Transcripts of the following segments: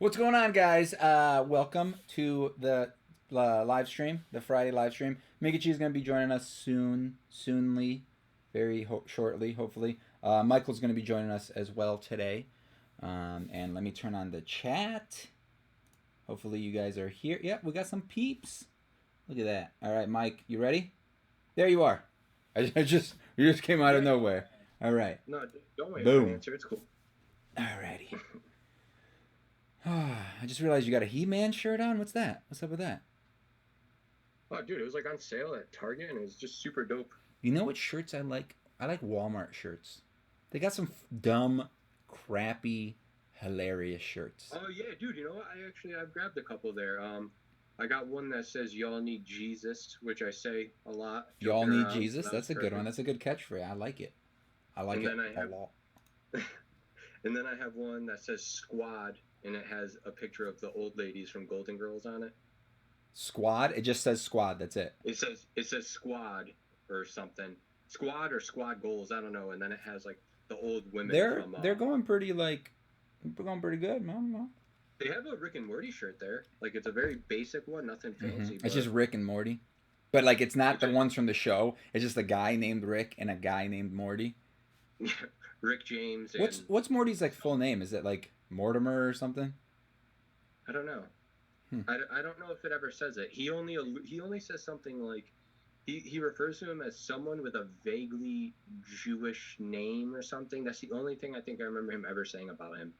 What's going on, guys? Welcome to the live stream, the Friday live stream. Meekachii is going to be joining us soonly, very shortly, hopefully. Michael's going to be joining us as well today. And let me turn on the chat. Hopefully you guys are here. Yep, we got some peeps. Look at that. All right, Mike, you ready? There you are. You just came out of nowhere. All right. No, don't wait Boom. for an answer. It's cool. Alrighty. I just realized you got a He-Man shirt on. What's that? What's up with that? Oh, dude, it was like on sale at Target, and it was just super dope. You know what shirts I like? I like Walmart shirts. They got some dumb, crappy, hilarious shirts. Oh yeah, dude. You know what? I've grabbed a couple there. I got one that says "Y'all need Jesus," which I say a lot. Y'all need around, Jesus. so That's a good perfect. one. That's a good catchphrase. I like it. I like And it then I a have- lot. And then I have one that says "Squad," and it has a picture of the old ladies from Golden Girls on it. Squad. It just says squad. That's it. It says "Squad" or something. Squad or Squad Goals. I don't know. And then it has like the old women. They're going pretty good, man. They have a Rick and Morty shirt there. Like it's a very basic one, nothing fancy. It's just Rick and Morty, but like it's not the Okay. ones from the show. It's just a guy named Rick and a guy named Morty. Rick James. And, What's Morty's like full name? Is it like Mortimer or something? I don't know. I don't know if it ever says it. He only says something like he refers to him as someone with a vaguely Jewish name or something. That's the only thing I think I remember him ever saying about him.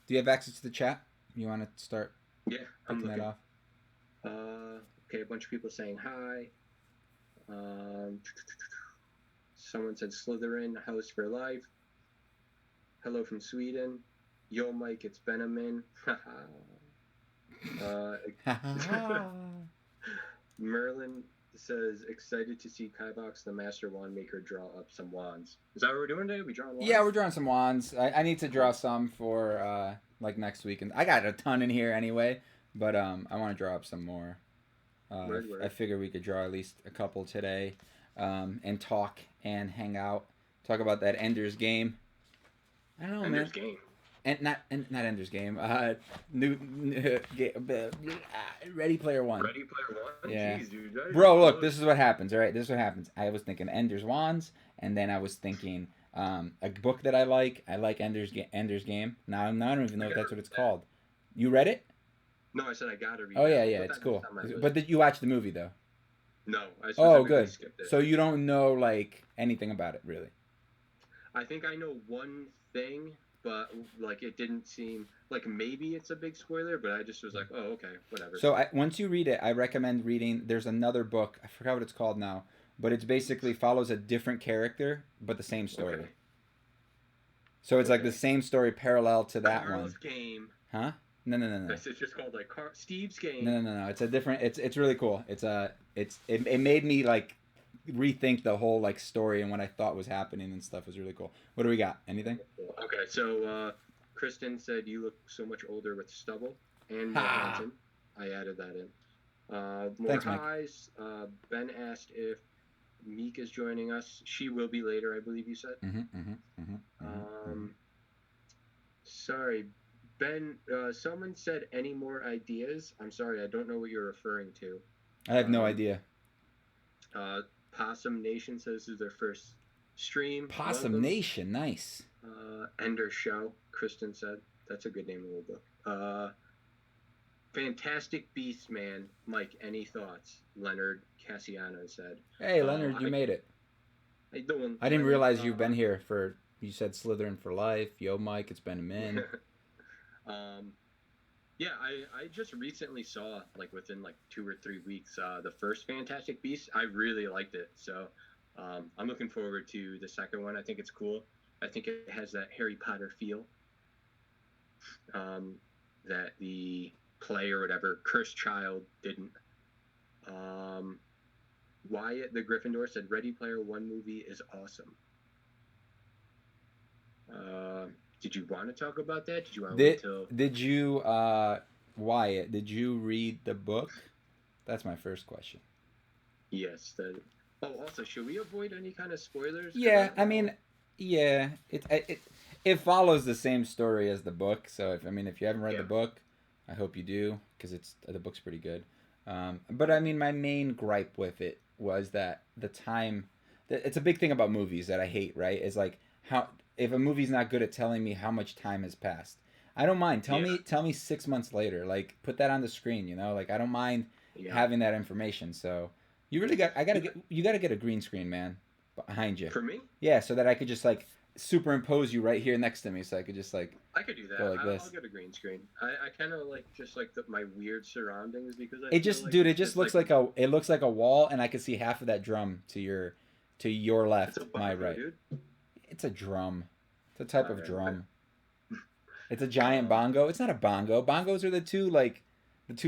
Do you have access to the chat? You want to start Yeah, I'm picking that looking. off? Okay, a bunch of people saying hi. Someone said Slytherin, house for life. Hello from Sweden. Yo, Mike, it's Benjamin. Merlin says, excited to see Kivox, the master wand maker, draw up some wands. Is that what we're doing today? We drawing wands? Yeah, we're drawing some wands. I need to draw some for like next week, and I got a ton in here anyway. But I want to draw up some more. Word. I figure we could draw at least a couple today, and talk and hang out, talk about that Ender's Game. I don't know, Ender's man. Game. And not Ender's Game. Ready Player One. Ready Player One? Yeah. Jeez, dude. that is Bro, look, close. this is what happens, all right? This is what happens. I was thinking Ender's Wands, and then I was thinking a book that I like. I like Ender's Game. Now I don't even know if that's what it's called. You read it? No, I said I gotta read Oh, that. yeah, I'll yeah, put it's that cool. next on my list. But you watched the movie, though. No, I Oh, specifically good. skipped it. So you don't know, like, anything about it, really? I think I know one thing, but like it didn't seem like maybe it's a big spoiler, but I just was like, oh, okay, whatever. So once you read it, I recommend reading. There's another book. I forgot what it's called now, but it's basically follows a different character but the same story. Okay. So it's like the Okay. same story parallel to that Carl's one. Game. Huh? No. This is just called like Steve's Game. No. It's a different. It's really cool. It made me like rethink the whole like story and what I thought was happening and stuff. It was really cool. What do we got? Anything? Okay, so Kristen said you look so much older with stubble and Ha! more handsome. I added that in. More Thanks, Mike. highs. Ben asked if Meek is joining us. She will be later, I believe you said. Sorry, Ben. Someone said any more ideas. I'm sorry, I don't know what you're referring to. I have no idea. Possum Nation says this is their first stream. Possum Welcome. Nation, nice. Ender Show, Kristen said. That's a good name in the book. Fantastic Beast Man, Mike, any thoughts? Leonard Cassiano said. Hey, Leonard, you made it. How you doing? I didn't realize you've been here for. You said Slytherin for life. Yo, Mike, it's been a minute. Yeah, I just recently saw, like, within, like, 2 or 3 weeks, the first Fantastic Beast. I really liked it, so I'm looking forward to the second one. I think it's cool. I think it has that Harry Potter feel that the play or whatever, Cursed Child, didn't. Wyatt the Gryffindor said Ready Player One movie is awesome. Did you want to talk about that? Did you want to wait till... Did you, Wyatt, did you read the book? That's my first question. Yes. Oh, also, should we avoid any kind of spoilers? Yeah, I mean, yeah. it follows the same story as the book. So if you haven't read Yeah. the book, I hope you do because the book's pretty good. But I mean, my main gripe with it was that the time. It's a big thing about movies that I hate. Right? Is like how if a movie's not good at telling me how much time has passed. I don't mind. Yeah. Tell me 6 months later. Like put that on the screen. Like I don't mind Yeah. having that information. So you really got. You gotta get a green screen, man, behind you. For me, Yeah, so that I could just like superimpose you right here next to me, so I could just like I could do that. go like I'll this. get a green screen. I kind of like just like my weird surroundings because I It feel just, like dude, it it's just just looks like like it looks like a wall, and I could see half of that drum to your it's left, a my bongo, right. dude. It's a drum. It's a type All of right. drum. It's a giant Um, bongo. It's not a bongo. Bongos are the two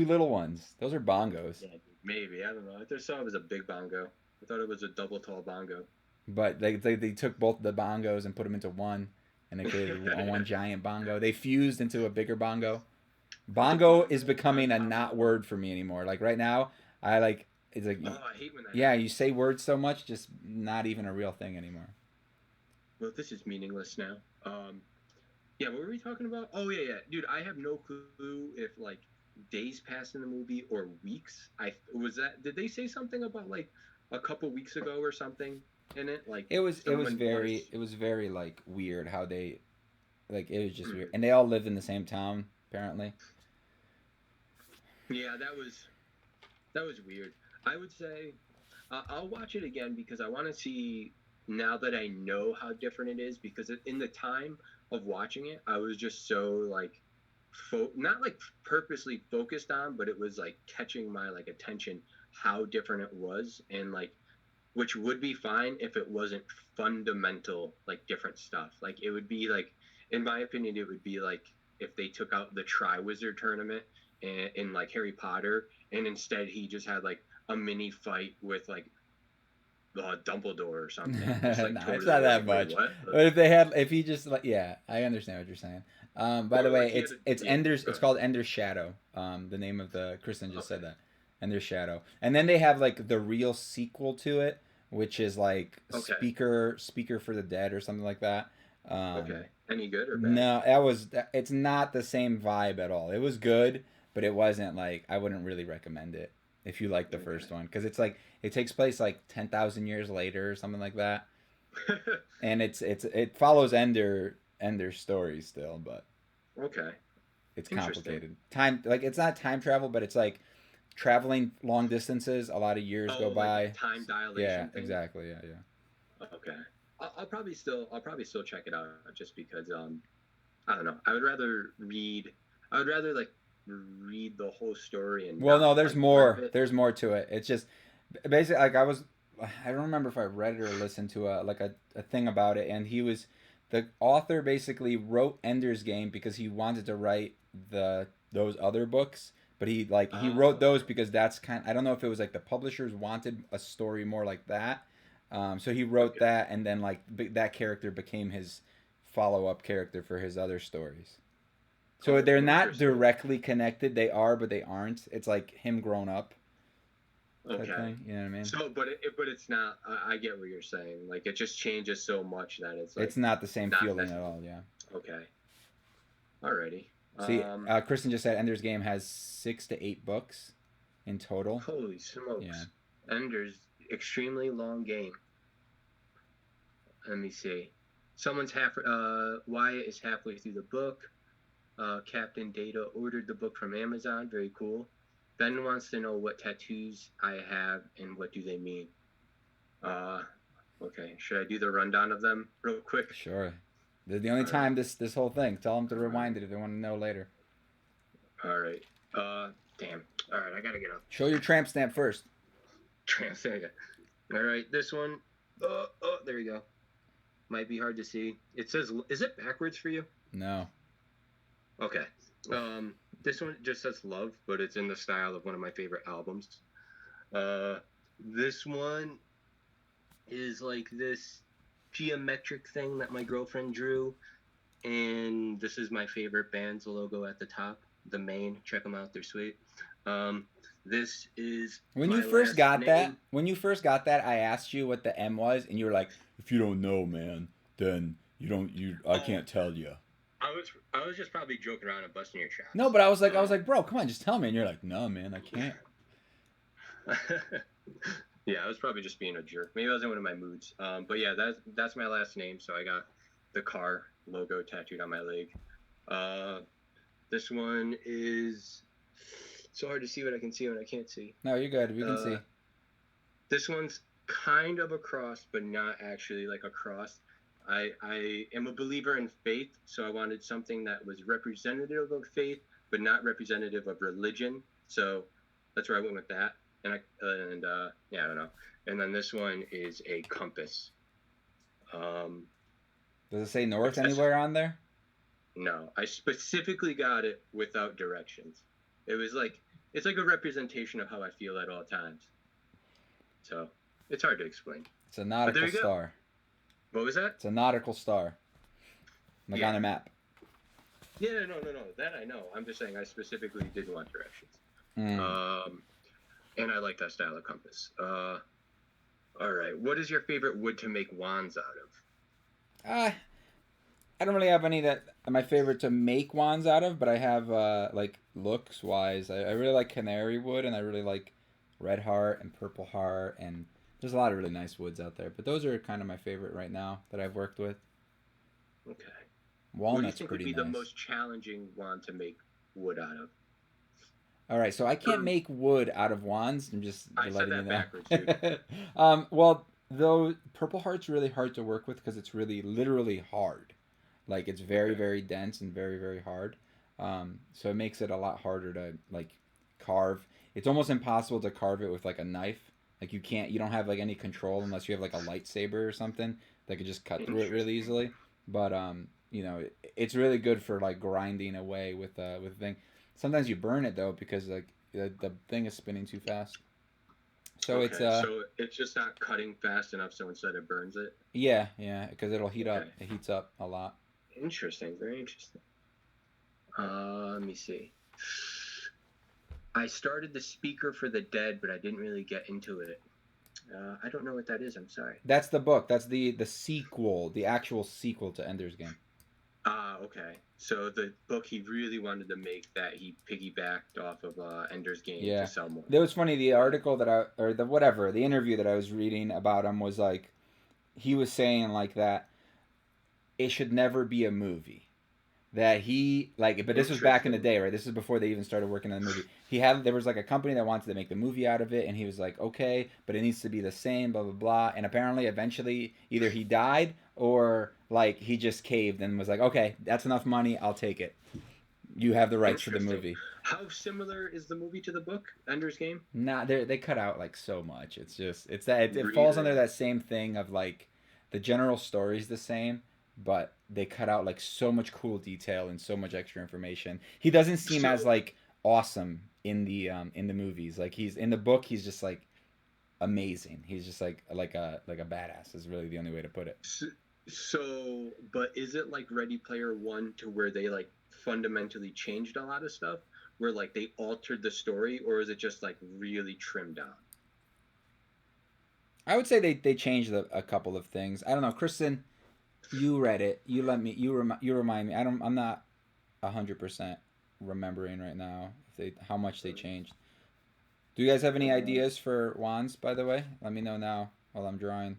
little ones. Those are bongos. yeah, maybe I don't know. I just saw it was a big bongo. I thought it was a double tall bongo. But they took both the bongos and put them into one, and they created one giant bongo. They fused into a bigger bongo. It's a Bongo is bongo on becoming a top not of word for me anymore. Like right now, I like it's like Oh, I hate when that yeah, happens. you say words so much, just not even a real thing anymore. Well, this is meaningless now. Yeah, what were we talking about? Oh yeah, dude. I have no clue if like days passed in the movie or weeks. I was that. Did they say something about like a couple weeks ago or something in it? Like someone was. It was very like weird how they like it was just weird, and they all lived in the same town apparently. Yeah, that was weird. I would say I'll watch it again because I want to see now that I know how different it is. Because in the time of watching it, I was just so like, not like purposely focused on, but it was like catching my like attention how different it was, and like which would be fine if it wasn't fundamental like different stuff. Like it would be like, in my opinion, it would be like if they took out the Triwizard tournament in like Harry Potter, and instead he just had like a mini fight with like Dumbledore or something. Just like No, it's totally not that like, wait, much. what? But if he just like yeah, I understand what you're saying. By the Or like way, he had a, it's yeah. Ender's. Go It's ahead. called Ender's Shadow. The name of the Kristen just said Okay. that. Ender's Shadow, and then they have like the real sequel to it, which is like Okay. Speaker for the Dead or something like that. Okay. Any good or bad? No, it's not the same vibe at all. It was good, but it wasn't like I wouldn't really recommend it if you like the Okay. first one because it's like it takes place like 10,000 years later or something like that, and it follows Ender's story still, but Okay. it's Interesting. complicated. Time like it's not time travel, but it's like traveling long distances. A lot of years go Oh, like a by. time Yeah, dilation thing. exactly. Yeah, yeah. Okay. I'll probably still check it out just because I don't know. I would rather like read the whole story and Well, not no, there's like part of more. it. There's more to it. It's just basically like I don't remember if I read it or listened to a thing about it, and the author basically wrote Ender's Game because he wanted to write those other books, but he wrote those Oh, because that's I don't know if it was like the publishers wanted a story more like that, so he wrote okay. that, and then like that character became his follow up character for his other stories. So they're Oh, not interesting. directly connected. They are, but they aren't. It's like him grown up type Okay. thing. You know what I mean? So, but it's not. I get what you're saying. Like it just changes so much that it's It's like not the same not feeling at necessary. all. Yeah. Okay. Alrighty. See, Kristen just said Ender's Game has 6 to 8 books in total. Holy Yeah. smokes. Ender's extremely long game. Let me see. Someone's Wyatt is halfway through the book. Captain Data ordered the book from Amazon. Very cool. Ben wants to know what tattoos I have and what do they mean. Uh, okay. Should I do the rundown of them real quick? Sure. The only All right. time this whole thing. Tell them to rewind it if they want to know later. All right. Damn. All right. I gotta get up. Show your tramp stamp first. There. All right. This one. There you go. Might be hard to see. It says, is it backwards for you? No. Okay. This one just says love, but it's in the style of one of my favorite albums. This one is like this geometric thing that my girlfriend drew, and this is my favorite band's logo at the top, the Main. Check them out; they're sweet. This is When my you first last got that, name. I asked you what the M was, and you were like, "If you don't know, man, then I can't tell you. I was just probably joking around and busting your No, chops. but I was like, bro, come on, just tell me. And you're like, no, man, I can't. Yeah, I was probably just being a jerk. Maybe I was in one of my moods. But yeah, that's my last name. So I got the car logo tattooed on my leg. This one is so hard to see what I can see when I can't see. No, you're good. We can see. This one's kind of a cross, but not actually like a cross. I am a believer in faith, so I wanted something that was representative of faith, but not representative of religion. So that's where I went with that. And yeah, I don't know. And then this one is a compass. Does it say north anywhere on there? No, I specifically got it without directions. It's like a representation of how I feel at all times. So it's hard to explain. It's a nautical star. What was that? It's a nautical star. Like on a map. Yeah, no. That I know. I'm just saying I specifically didn't want directions. And I like that style of compass. All right. What is your favorite wood to make wands out of? I don't really have any that are my favorite to make wands out of, but I have like looks wise. I really like canary wood, and I really like red heart and purple heart, and there's a lot of really nice woods out there. But those are kind of my favorite right now that I've worked with. Okay. Walnut's pretty nice. What do you think would be the most challenging wand to make wood out of? All right, so I can't make wood out of wands. I'm just letting you know. Backwards, dude. Well, though purple heart's really hard to work with because it's really literally hard. Like it's very very dense and very very hard. So it makes it a lot harder to like carve. It's almost impossible to carve it with like a knife. Like you don't have like any control unless you have like a lightsaber or something that could just cut through it really easily. But you know, it's really good for like grinding away with the thing. Sometimes you burn it though because like the thing is spinning too fast. So so it's just not cutting fast enough. So instead it burns it. Yeah, because it'll heat up. It heats up a lot. Interesting, very interesting. Let me see. I started the Speaker for the Dead, but I didn't really get into it. I don't know what that is. I'm sorry. That's the book. That's the sequel, the actual sequel to Ender's Game. Okay. So the book he really wanted to make that he piggybacked off of Ender's Game to sell more. It was funny. The article the interview that I was reading about him was like, he was saying like that it should never be a movie. That he like, but this was back in the day, right? This is before they even started working on the movie. There was like a company that wanted to make the movie out of it, and he was like, okay, but it needs to be the same, blah blah blah. And apparently, eventually, either he died or like he just caved and was like, okay, that's enough money, I'll take it. You have the rights to the movie. How similar is the movie to the book, Ender's Game? Nah, they cut out like so much. It falls under that same thing of like the general story's the same, but they cut out like so much cool detail and so much extra information. He doesn't seem as like awesome in the movies. Like he's in the book, he's just like amazing. He's just like a badass is really the only way to put it. So, but is it like Ready Player One to where they like fundamentally changed a lot of stuff, where like they altered the story, or is it just like really trimmed down? I would say they changed a couple of things. I don't know, Kristen. You read it. You remind me. I'm not 100% remembering right now how much they changed. Do you guys have any ideas for wands, by the way? Let me know now while I'm drawing.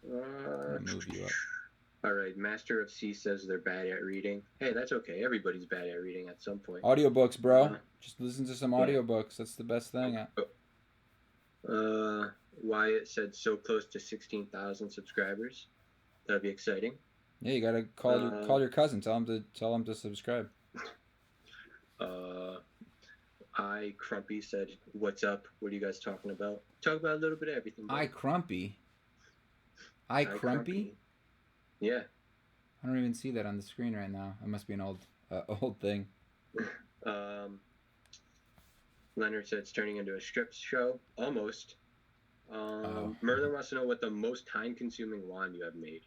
Move you up. All right, Master of C says they're bad at reading. Hey, that's okay. Everybody's bad at reading at some point. Audiobooks, bro. Just listen to some audiobooks. That's the best thing. Wyatt said so close to 16,000 subscribers. That'd be exciting. Yeah, you gotta call your cousin. Tell him to subscribe. Crumpy said, "What's up? What are you guys talking about? Talk about a little bit of everything." Crumpy. Yeah. I don't even see that on the screen right now. It must be an old thing. Leonard said it's turning into a strip show. Almost. Merlin wants to know what the most time-consuming wand you have made.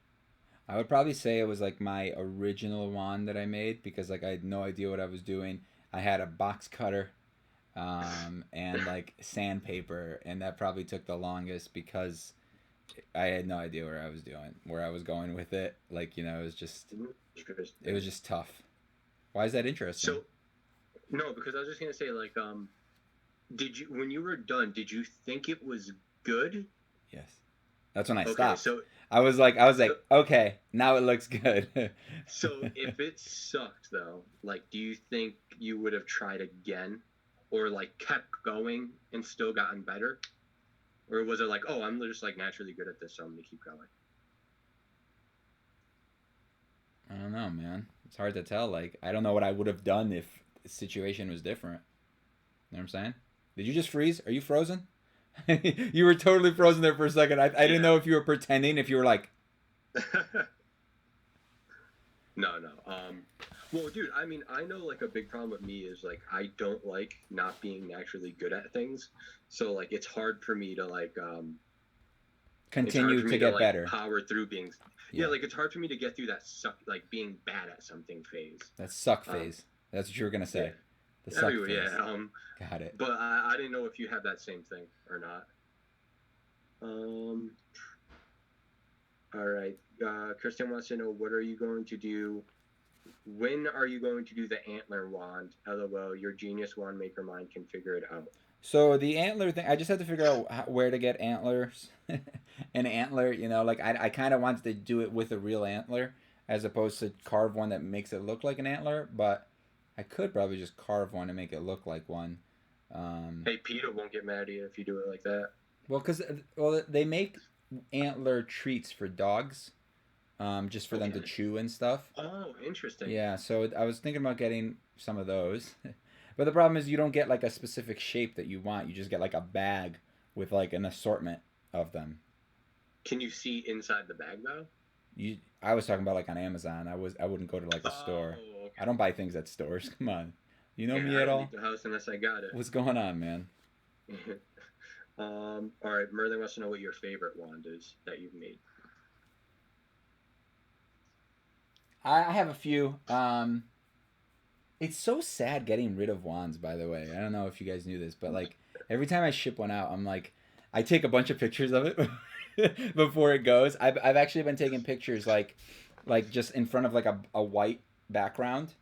I would probably say it was like my original wand that I made because like I had no idea what I was doing. I had a box cutter, and like sandpaper, and that probably took the longest because I had no idea where I was going with it. Like, it was just tough. Why is that interesting? So no, because I was just gonna say like did you when you were done, did you think it was good? Yes. That's when I Okay, stopped. so I was like, okay, now it looks good. so if it sucked though, like do you think you would have tried again or like kept going and still gotten better? Or was it like, oh, I'm just like naturally good at this, so I'm gonna keep going? I don't know, man. It's hard to tell. Like, I don't know what I would have done if the situation was different. You know what I'm saying? Did you just freeze? Are you frozen? You were totally frozen there for a second. I didn't know if you were pretending, if you were like. No, no. Well, dude, I mean, I know like a big problem with me is like I don't like not being naturally good at things. So like it's hard for me to like Continue to get like, better. power through being like it's hard for me to get through that suck like being bad at something phase. That suck phase. That's what you were gonna say. Yeah. The suck phase. Yeah. Got it. But I didn't know if you had that same thing or not. All right. Kristen wants to know, what are you going to do? When are you going to do the antler wand? LOL, your genius wand maker mind can figure it out. So the antler thing, I just had to figure out where to get antlers. An antler, like I kind of wanted to do it with a real antler as opposed to carve one that makes it look like an antler, but I could probably just carve one and make it look like one. Hey, Peter won't get mad at you if you do it like that. Well, because they make antler treats for dogs, just for them to chew and stuff. Oh, interesting. Yeah, so I was thinking about getting some of those. But the problem is you don't get like a specific shape that you want. You just get like a bag with like an assortment of them. Can you see inside the bag though? I was talking about like on Amazon. I wouldn't go to like a store. Okay. I don't buy things at stores. Come on, you know me I at don't all? leave the house unless I got it. What's going on, man? All right, Merlin wants to know what your favorite wand is that you've made. I have a few. It's so sad getting rid of wands, by the way. I don't know if you guys knew this, but like every time I ship one out, I'm like, I take a bunch of pictures of it before it goes. I've actually been taking pictures like just in front of like a white background,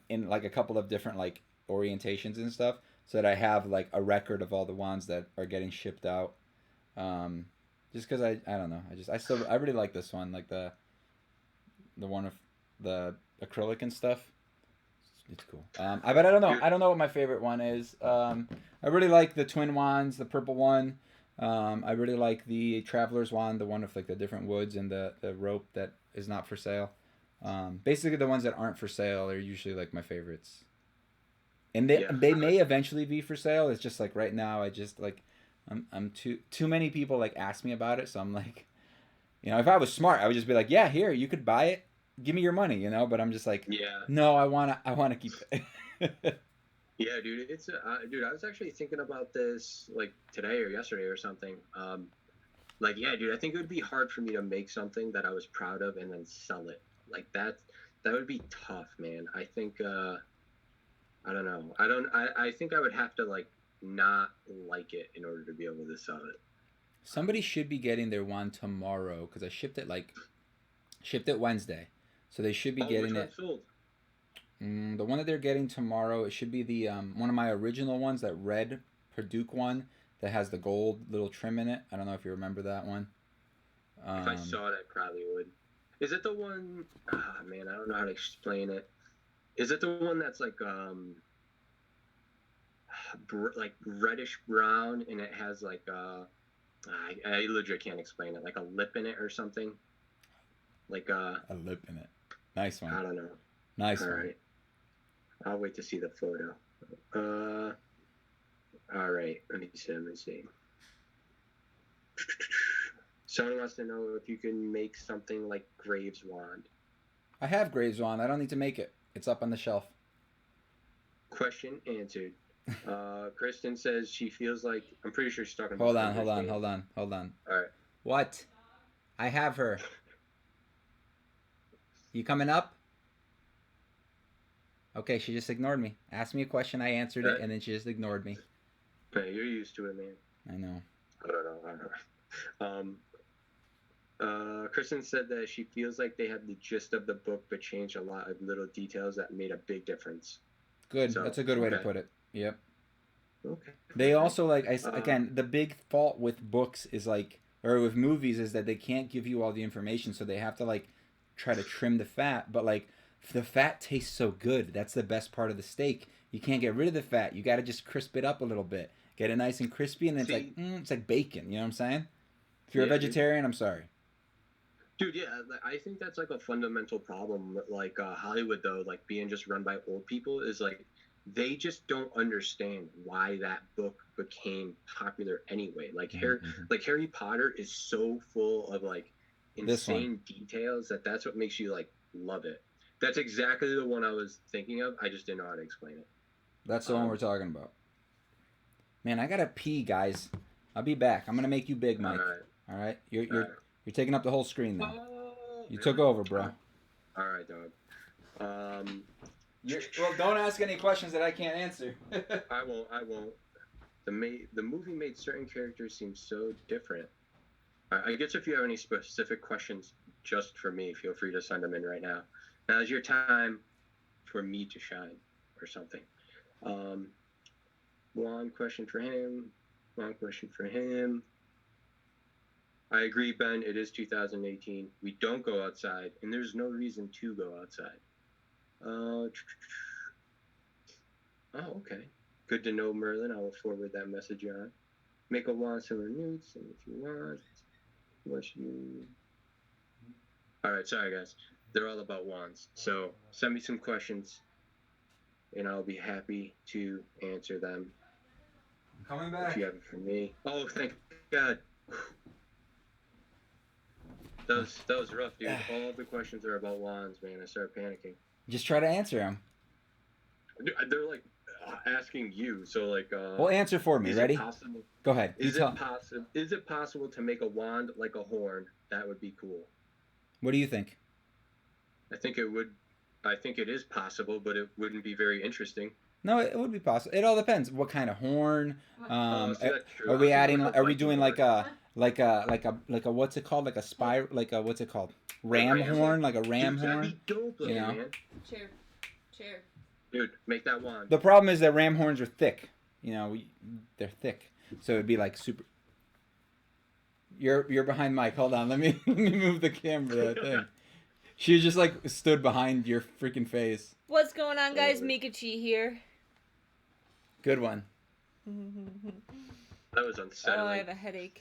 in like a couple of different like orientations and stuff, so that I have like a record of all the wands that are getting shipped out. Just because I don't know, I really like this one, like the one of the acrylic and stuff. It's cool. But I don't know. I don't know what my favorite one is. I really like the twin wands, the purple one. I really like the traveler's wand, the one with like the different woods and the rope that is not for sale. Basically, the ones that aren't for sale are usually like my favorites. And they may eventually be for sale. It's just like right now, I just like I'm too many people like ask me about it, so I'm like, if I was smart, I would just be like, yeah, here, you could buy it. Give me your money, but I'm just like, no, I wanna keep it. Yeah, dude, dude, I was actually thinking about this like today or yesterday or something. Like, yeah, dude, I think it would be hard for me to make something that I was proud of and then sell it. Like that would be tough, man. I think I don't know. I think I would have to like not like it in order to be able to sell it. Somebody should be getting their wand tomorrow because I shipped it Wednesday. So they should be getting it. Sold? The one that they're getting tomorrow, it should be the one of my original ones, that red Perdue one that has the gold little trim in it. I don't know if you remember that one. If I saw it, I probably would. Is it the one? Ah, man, I don't know how to explain it. Is it the one that's like like reddish brown and it has like I legit can't explain it, like a lip in it or something? Like a lip in it. Nice one. I don't know. Nice All one. right. I'll wait to see the photo. All right. Let me see. Someone wants to know if you can make something like Graves' wand. I have Graves' wand. I don't need to make it. It's up on the shelf. Question answered. Kristen says she feels like, I'm pretty sure she's talking about. Hold on. All right. What? I have her. You coming up? Okay, she just ignored me. Asked me a question, I answered it, and then she just ignored me. Hey, you're used to it, man. I know. I don't know. Kristen said that she feels like they had the gist of the book, but changed a lot of little details that made a big difference. Good. So, That's a good way to put it. Yep. Okay. They also like again, the big fault with books is like, or with movies, is that they can't give you all the information, so they have to like try to trim the fat. But like, the fat tastes so good. That's the best part of the steak. You can't get rid of the fat. You got to just crisp it up a little bit, get it nice and crispy, and it's it's like bacon. You know what I'm saying? If you're a vegetarian, I'm sorry. Dude, yeah, I think that's like a fundamental problem. Like Hollywood, though, like being just run by old people, is like they just don't understand why that book became popular anyway. Like Harry Potter is so full of like insane details that's what makes you like love it. That's exactly the one I was thinking of. I just didn't know how to explain it. That's the one we're talking about. Man, I gotta pee, guys. I'll be back. I'm gonna make you big, Mike. All right? You're taking up the whole screen now. You took over, bro. All right, dog. Well, don't ask any questions that I can't answer. I won't. The movie made certain characters seem so different. I guess if you have any specific questions just for me, feel free to send them in right now. Now's your time for me to shine or something. One question for him. One question for him. I agree, Ben. It is 2018. We don't go outside, and there's no reason to go outside. Oh, okay. Good to know, Merlin. I will forward that message on. Make a wand similar nudes, and if you want, All right, sorry guys. They're all about wands. So send me some questions, and I'll be happy to answer them. I'm coming back. If you have it for me. Oh, thank God. That was rough, dude. All the questions are about wands, man. I started panicking. Just try to answer them. They're like asking you, so like. Well, answer for me. Ready? Go ahead. Is it possible to make a wand like a horn? That would be cool. What do you think? I think it is possible, but it wouldn't be very interesting. No, it would be possible. It all depends. What kind of horn? Are we adding? Are we doing like a what's it called? Like a spy? Like a what's it called? Ram horn? Like a ram horn? That'd be dope, you know? Man. Chair. Dude, make that wand. The problem is that ram horns are thick. You know, they're thick, so it'd be like super. You're behind Mike. Hold on, let me move the camera. That thing. She just like stood behind your freaking face. What's going on, guys? Meekachii here. Good one. That was unsettling. Oh, I have a headache.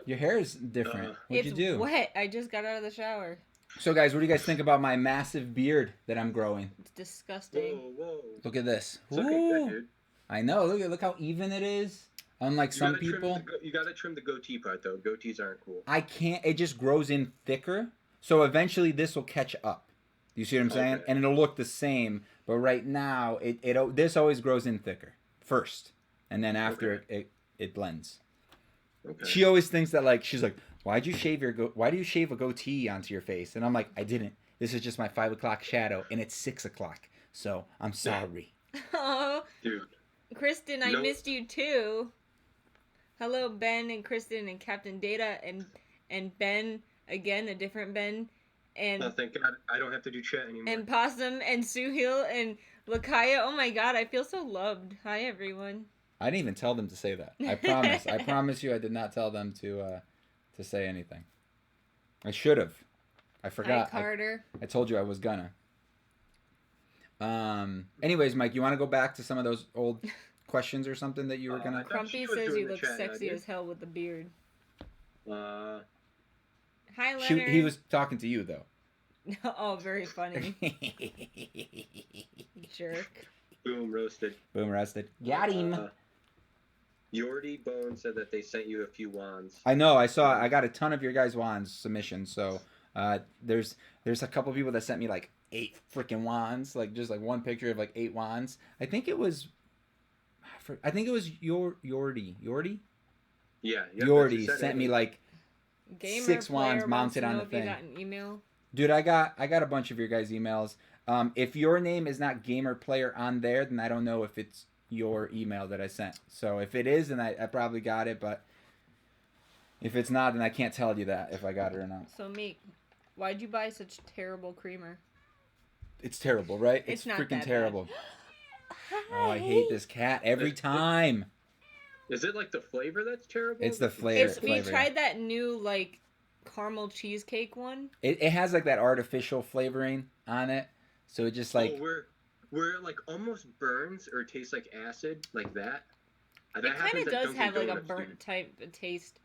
Your hair is different. What'd you do? It's wet. I just got out of the shower. So, guys, what do you guys think about my massive beard that I'm growing? It's disgusting. Whoa. Look at this. It's looking good, dude. I know. Look how even it is. Unlike some people. You gotta trim the goatee part, though. Goatees aren't cool. I can't. It just grows in thicker. So eventually this will catch up. You see what I'm saying? And it'll look the same. But right now, this always grows in thicker first. And then after it blends. Okay. She always thinks that, like, she's like, why do you shave a goatee onto your face? And I'm like, I didn't. This is just my 5 o'clock shadow, and it's 6 o'clock. So I'm sorry. Oh, dude. Kristen, I missed you too. Hello, Ben and Kristen and Captain Data and Ben again, a different Ben. And oh, thank God, I don't have to do chat anymore. And Possum and Suhil and Lakaya. Oh my God, I feel so loved. Hi, everyone. I didn't even tell them to say that. I promise. I promise you, I did not tell them to say anything. I should have. I forgot. Hi, Carter. I told you I was gonna. Anyways, Mike, you want to go back to some of those old questions or something that you were gonna? Crumpy says you look sexy as hell with the beard. Hi, Leonard. He was talking to you though. Oh, very funny. Jerk. Boom roasted. Boom roasted. Got him. Yordi Bone said that they sent you a few wands. I know. I saw. I got a ton of your guys' wands submissions. So there's a couple people that sent me like 8 freaking wands, like just like one picture of like 8 wands. I think it was Yordi. Yeah. Yordi sent me like Gamer 6 wands mounted on the thing. You got an email? Dude, I got a bunch of your guys' emails. If your name is not Gamer Player on there, then I don't know if it's your email that I sent. So if it is, then I probably got it. But If it's not, then I can't tell you that if I got it or not. So, Meek, why'd you buy such terrible creamer? It's terrible, right? It's not freaking that terrible. Hi. Oh, I hate this cat every time. Is it like the flavor that's terrible? It's the flavor. We tried that new like caramel cheesecake one. It has like that artificial flavoring on it, so it just like where it like almost burns or tastes like acid, like that. It kind of does have like a burnt type of taste.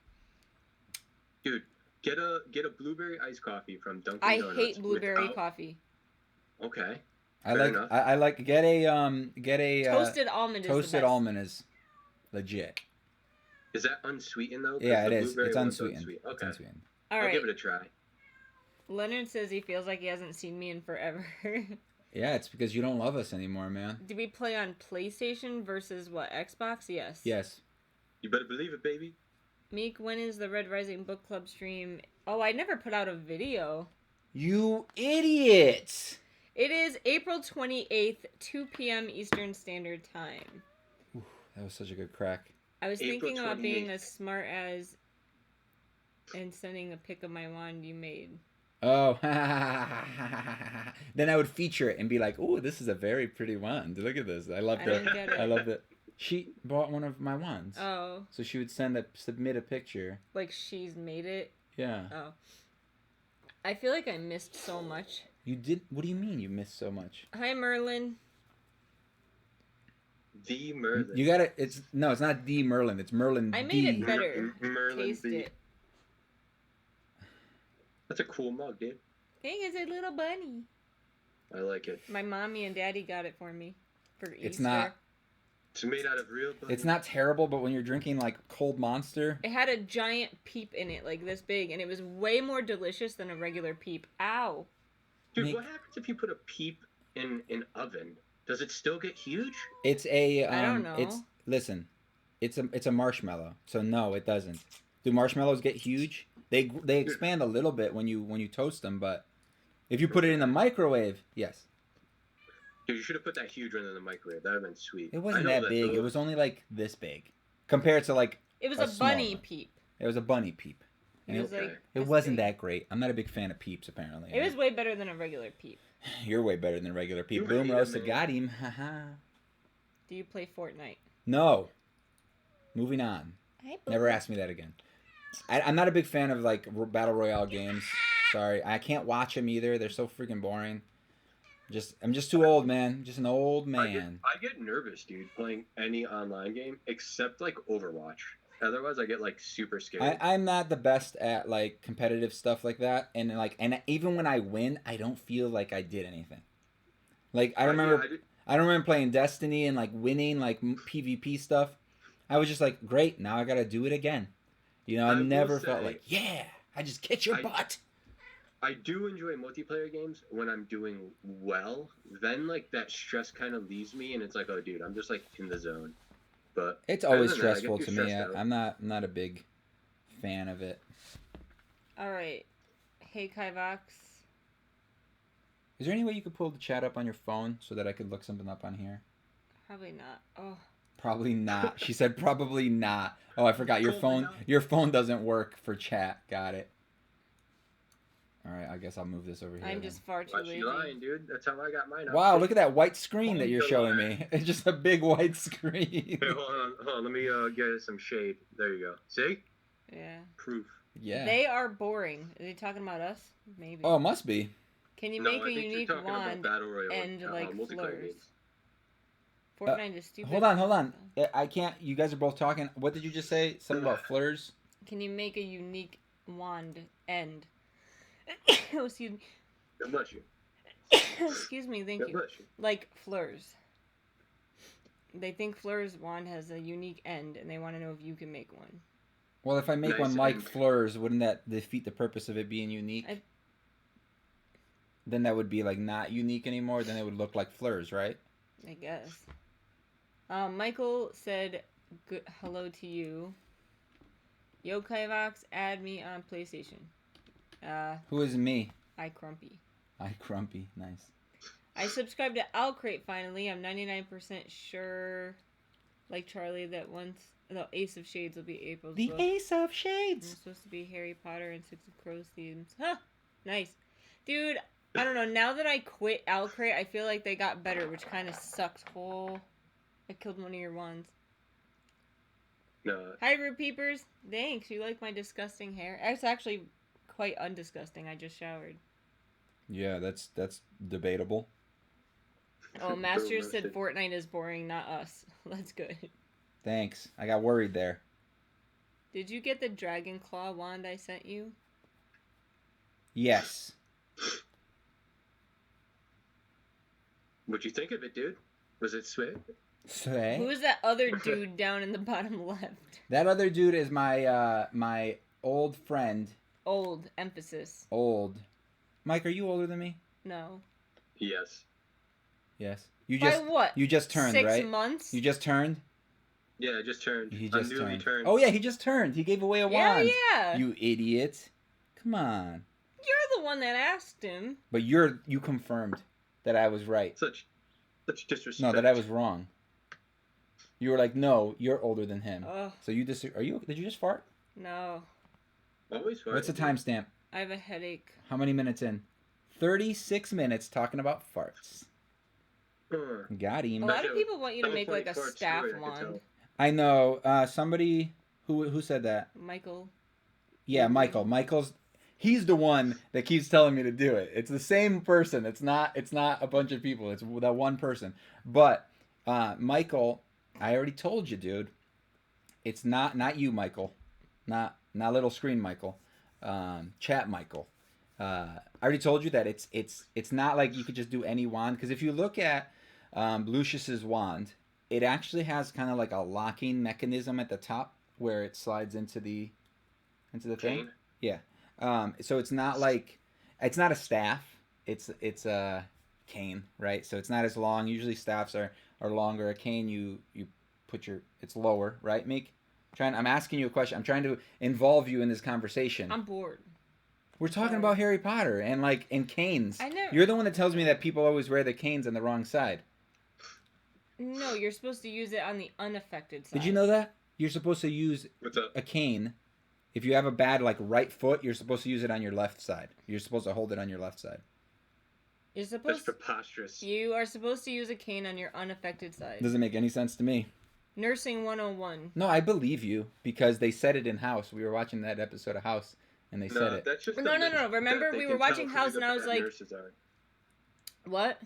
Dude, get a blueberry iced coffee from Dunkin' Donuts. I hate blueberry coffee. Okay. I like get a toasted almond. Toasted almond is legit. Is that unsweetened though? Yeah, it is. It's unsweetened. Okay. It's unsweetened. All right. I'll give it a try. Leonard says he feels like he hasn't seen me in forever. Yeah, it's because you don't love us anymore, man. Did we play on PlayStation versus what, Xbox? Yes. Yes. You better believe it, baby. Meek, when is the Red Rising Book Club stream? Oh, I never put out a video. You idiot! It is April 28th, 2 p.m. Eastern Standard Time. Ooh, that was such a good crack. I was April thinking about 28th. being as smart as and sending a pic of my wand you made. Oh, then I would feature it and be like, "Oh, this is a very pretty wand. Look at this. I love that. I love that." She bought one of my wands. Oh. So she would submit a picture. Like she's made it. Yeah. Oh. I feel like I missed so much. You did? What do you mean you missed so much? Hi, Merlin. The Merlin. You got it. It's not the Merlin. It's Merlin. I made it better. Merlin Taste B. it. That's a cool mug, dude. Hey, it's a little bunny. I like it. My mommy and daddy got it for me for Easter. It's not. It's made out of real bunny. It's not terrible, but when you're drinking like cold Monster, It had a giant peep in it, like this big, and it was way more delicious than a regular peep. Ow. Dude, Meek- what happens if you put a peep in an oven? Does it still get huge? it's a. I don't know. It's a marshmallow. So no, it doesn't. Do marshmallows get huge? They expand a little bit when you toast them, but if you put it in the microwave, yes. Dude, you should have put that huge one in the microwave. That would have been sweet. It wasn't that big. It was only like this big, compared to like. It was a a small bunny one. peep. It was a bunny peep. And It was like Okay. it this wasn't big. that great. I'm not a big fan of peeps, apparently. It was way better than a regular peep. You're way better than regular peep. You Boom hate roasted, him, got him. Haha. Do you play Fortnite? No. Moving on. Hi, Never ask me that again. I'm not a big fan of like battle royale games. Sorry, I can't watch them either. They're so freaking boring. I'm just too old, man. Just an old man. I get nervous, dude, playing any online game except like Overwatch. Otherwise, I get like super scared. I'm not the best at like competitive stuff like that, and even when I win, I don't feel like I did anything. Like I remember playing Destiny and like winning like PvP stuff. I was just like, great, now I gotta do it again. You know, I never felt like, yeah, I just kicked your butt. I do enjoy multiplayer games when I'm doing well. Then like that stress kind of leaves me, and it's like, oh, dude, I'm just like in the zone. But it's always other than that, I stressful get to too me. stressed out. I'm not a big fan of it. All right. Hey, Kivox. Is there any way you could pull the chat up on your phone so that I could look something up on here? Probably not. Oh. Probably not. She said probably not. Oh, I forgot your Probably phone. not. Your phone doesn't work for chat. Got it. All right, I guess I'll move this over here. I'm then. just far too Why lazy. she lying, dude? That's how I got mine. up. Wow, look at that white screen that you're Don't showing lie. me. It's just a big white screen. Hey, hold on. Let me get some shade. There you go. See? Yeah. Proof. Yeah. They are boring. Are they talking about us? Maybe. Oh, it must be. Can you No, make I a think you're unique talking about wand Battle Royale, and like multiplayer floors? games. Fortnite is stupid. Hold on. I can't. You guys are both talking. What did you just say? Something about flurs? Can you make a unique wand end? Oh, excuse me. God bless you. Excuse me, thank God you. bless you. Like Fleurs. They think Fleurs wand has a unique end, and they want to know if you can make one. Well, if I make Nice one like end. flurs, wouldn't that defeat the purpose of it being unique? Then that would be like not unique anymore. Then it would look like flurs, right? I guess. Michael said hello to you. Yo, Kivox, add me on PlayStation. Who is me? I Crumpy. I Crumpy. Nice. I subscribed to Owlcrate finally. I'm 99% sure Like Charlie that once... The Ace of Shades will be April's The book. Ace of And Shades. it's supposed to be Harry Potter and Six of Crows themes. Huh! Nice. Dude, I don't know. Now that I quit Alcrate, I feel like they got better, which kind of sucks. Oh, I killed one of your wands. No. Hi, Root Peepers. Thanks. You like my disgusting hair? It's actually quite undisgusting. I just showered. Yeah, that's debatable. Oh, Masters said Fortnite is boring, not us. That's good. Thanks. I got worried there. Did you get the Dragon Claw wand I sent you? Yes. What'd you think of it, dude? Was it sweet? Say? Who is that other dude down in the bottom left? That other dude is my my old friend. Old. Emphasis. Old. Mike, are you older than me? No. Yes. Yes. You By just what? You just turned, 6 right? months? You just turned? Yeah, I just turned. He just I'm newly turned. Oh yeah, he just turned. He gave away a wand. Yeah. You idiot. Come on. You're the one that asked him. But you confirmed that I was right. Such disrespect. No, that I was wrong. You were like, "No, you're older than him." Ugh. So you disagree. Did you just fart? No. Always fun. What's the timestamp? I have a headache. How many minutes in? 36 minutes talking about farts. Got him. A lot of people want you to make like a staff wand. I know. Somebody who said that? Michael. Yeah, Michael. He's the one that keeps telling me to do it. It's the same person. It's not a bunch of people. It's that one person. But Michael, I already told you, dude. It's not you, Michael. Not little screen Michael. Chat Michael. I already told you that it's not like you could just do any wand, because if you look at Lucius's wand, it actually has kind of like a locking mechanism at the top where it slides into the thing. Yeah. So it's not a staff. It's a cane, right? So it's not as long. Usually staffs are longer. A cane, you put it's lower, right, Meek? I'm asking you a question. I'm trying to involve you in this conversation. I'm bored. We're talking about Harry Potter and canes. You're the one that tells me that people always wear the canes on the wrong side. No, you're supposed to use it on the unaffected side. Did you know that? You're supposed to use a cane. If you have a bad right foot, you're supposed to use it on your left side. You're supposed to hold it on your left side. That's preposterous. You are supposed to use a cane on your unaffected side. Doesn't make any sense to me. Nursing 101. No, I believe you because they said it in House. We were watching that episode of House, and they said it. That's just no. Remember, we were watching House, and I was like, "What?"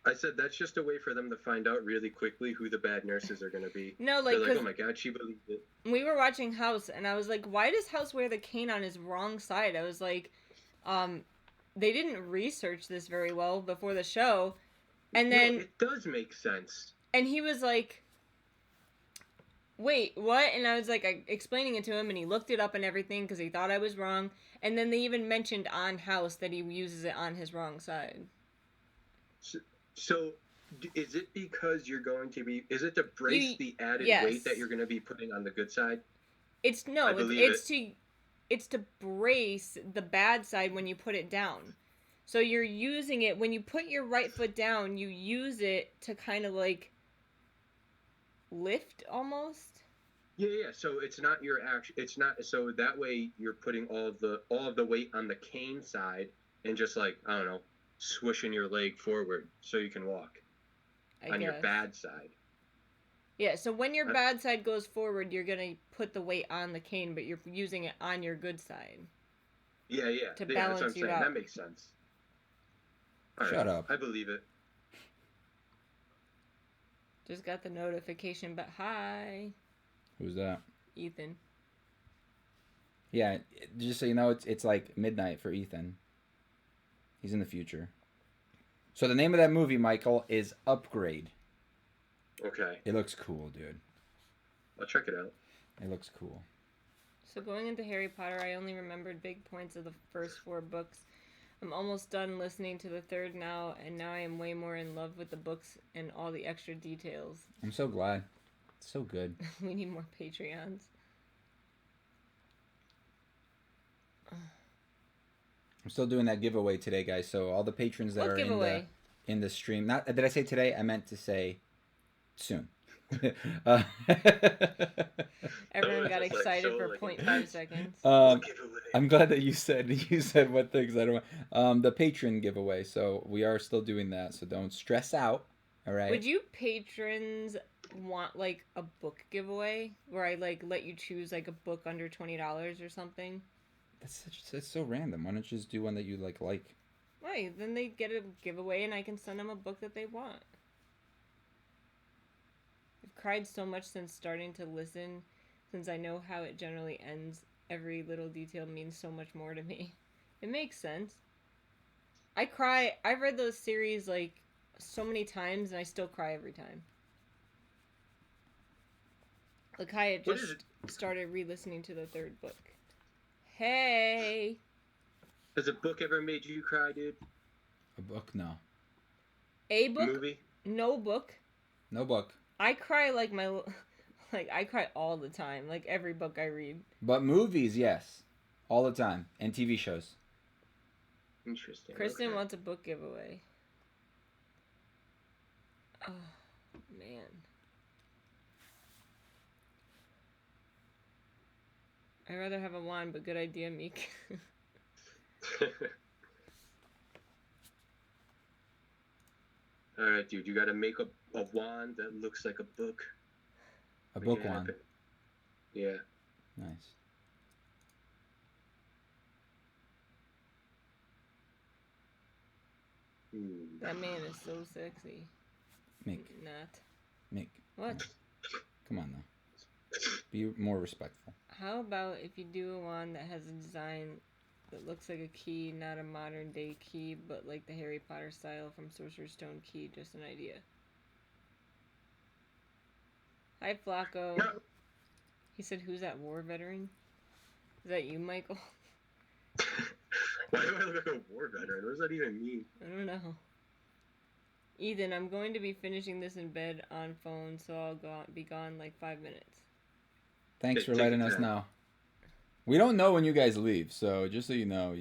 I said that's just a way for them to find out really quickly who the bad nurses are going to be. No, they're like, oh my god, she believed it. We were watching House, and I was like, "Why does House wear the cane on his wrong side?" I was like, they didn't research this very well before the show, and then it does make sense. And he was like, wait, what? And I was like explaining it to him, and he looked it up and everything because he thought I was wrong. And then they even mentioned on House that he uses it on his wrong side. So is it because you're going to be... Is it to brace the added weight that you're going to be putting on the good side? It's to brace the bad side when you put it down. So you're using it... When you put your right foot down, you use it to kind of like... lift almost. Yeah. So it's not your action. It's not so that way you're putting all of the weight on the cane side and just I don't know, swishing your leg forward so you can walk on your bad side. Yeah. So when your bad side goes forward, you're gonna put the weight on the cane, but you're using it on your good side. Yeah. To balance that's what I'm saying. out. That makes sense. Shut up. I believe it. Just got the notification, but hi. Who's that? Ethan. Yeah, just so you know, it's like midnight for Ethan. He's in the future. So the name of that movie, Michael, is Upgrade. Okay. It looks cool, dude. I'll check it out. It looks cool. So going into Harry Potter, I only remembered big points of the first 4 books. I'm almost done listening to the 3rd now, and now I am way more in love with the books and all the extra details. I'm so glad. It's so good. We need more Patreons. I'm still doing that giveaway today, guys. So all the patrons that are in the stream. Not did I say today? I meant to say soon. Everyone got Just, like, excited so, for like, 0.5 seconds. Giveaway. I'm glad that you said what things I don't want. The patron giveaway. So we are still doing that. So don't stress out. All right. Would you patrons want like a book giveaway where I like let you choose like a book under $20 or something? That's so random. Why don't you just do one that you like? Right, then they get a giveaway and I can send them a book that they want. I've cried so much since starting to listen, since I know how it generally ends. Every little detail means so much more to me. It makes sense. I cry. I've read those series like so many times and I still cry every time. Like I had just started re-listening to the third book. Hey! Has a book ever made you cry, dude? A book? No. A book? Movie? No book. No book. I cry like I cry all the time, like every book I read. But movies, yes. All the time. And TV shows. Interesting. Kristen wants a book giveaway. Oh, man. I'd rather have a wand, but good idea, Meek. Alright, dude, you gotta make a wand that looks like a book. A book wand. Happen. Yeah. Nice. That man is so sexy. Mick. Not. Mick. What? Come on, now. Be more respectful. How about if you do a wand that has a design that looks like a key, not a modern day key, but like the Harry Potter style from Sorcerer's Stone key? Just an idea. Hi, Flacco. No. He said, "Who's that war veteran?" Is that you, Michael? Why do I look like a war veteran? What does that even mean? I don't know. Ethan, I'm going to be finishing this in bed on phone, so I'll be gone like 5 minutes. Thanks for Take letting your us time. know. We don't know when you guys leave, so just so you know,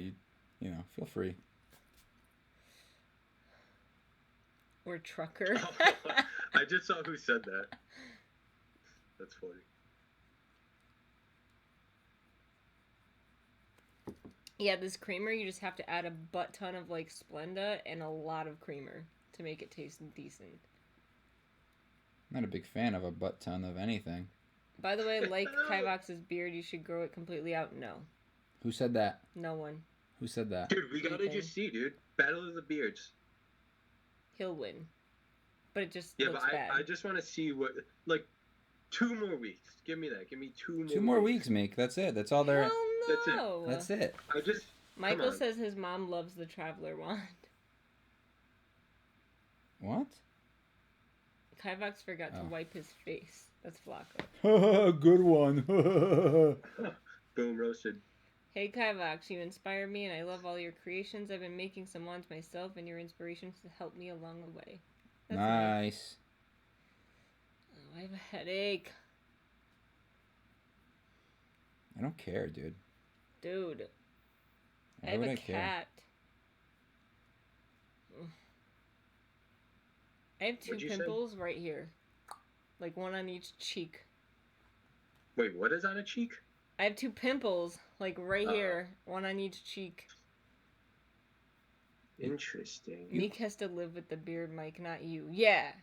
feel free. Or trucker. I just saw who said that. That's funny. Yeah, this creamer, you just have to add a butt ton of like Splenda and a lot of creamer to make it taste decent. Not a big fan of a butt ton of anything. By the way, like Kivox's beard, you should grow it completely out. No. Who said that? No one. Who said that? Dude, we gotta just see, dude. Battle of the Beards. He'll win. But it just Yeah, looks but bad. I just want to see what, like, 2 more weeks. Give me that. Give me 2 more. 2 more weeks, Meek. That's it. That's all there. Hell That's it. no. That's it. I just. Michael says his mom loves the Traveler wand. What? Kivox forgot to wipe his face. That's Flacco. Good one. Boom, roasted. Hey Kivox, you inspire me and I love all your creations. I've been making some wands myself and your inspirations to help me along the way. That's Nice. Oh, I have a headache. I don't care, dude. Dude. Why I have would a I care? cat. I have 2 What'd you say? pimples right here. Like one on each cheek. Wait, what is on a cheek? I have 2 pimples, like right here. One on each cheek. Interesting. Meek has to live with the beard, Mike, not you. Yeah.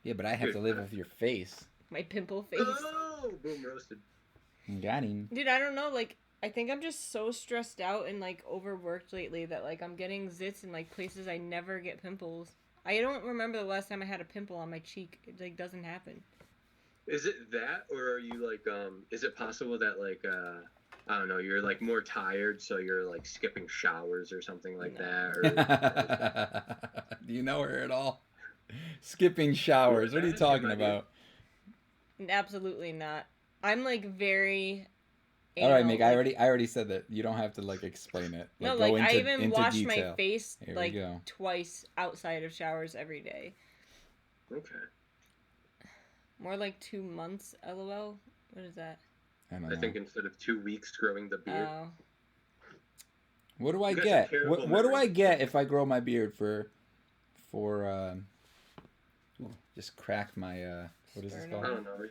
Yeah, but I have to live with your face. My pimple face. Oh, boom, roasted. Got him. Dude, I don't know, like, I think I'm just so stressed out and, like, overworked lately that, like, I'm getting zits in, like, places I never get pimples. I don't remember the last time I had a pimple on my cheek. It, like, doesn't happen. Is it that, or are you, like, is it possible that, like, I don't know, you're, like, more tired, so you're, like, skipping showers or something like that? Or... Do you know her at all? Skipping showers. What are you talking about? Absolutely not. I'm, like, very... All right, Mick. like, I already said that. You don't have to like explain it. No, go like, I even into wash detail. my face, Here like, we go. twice outside of showers every day. Okay. More like 2 months, LOL. What is that? I don't know. I think instead of 2 weeks growing the beard. Oh. What do I You guys get? have terrible What do I memory. get if I grow my beard for just cracked my what is this Sternum. I called? don't know.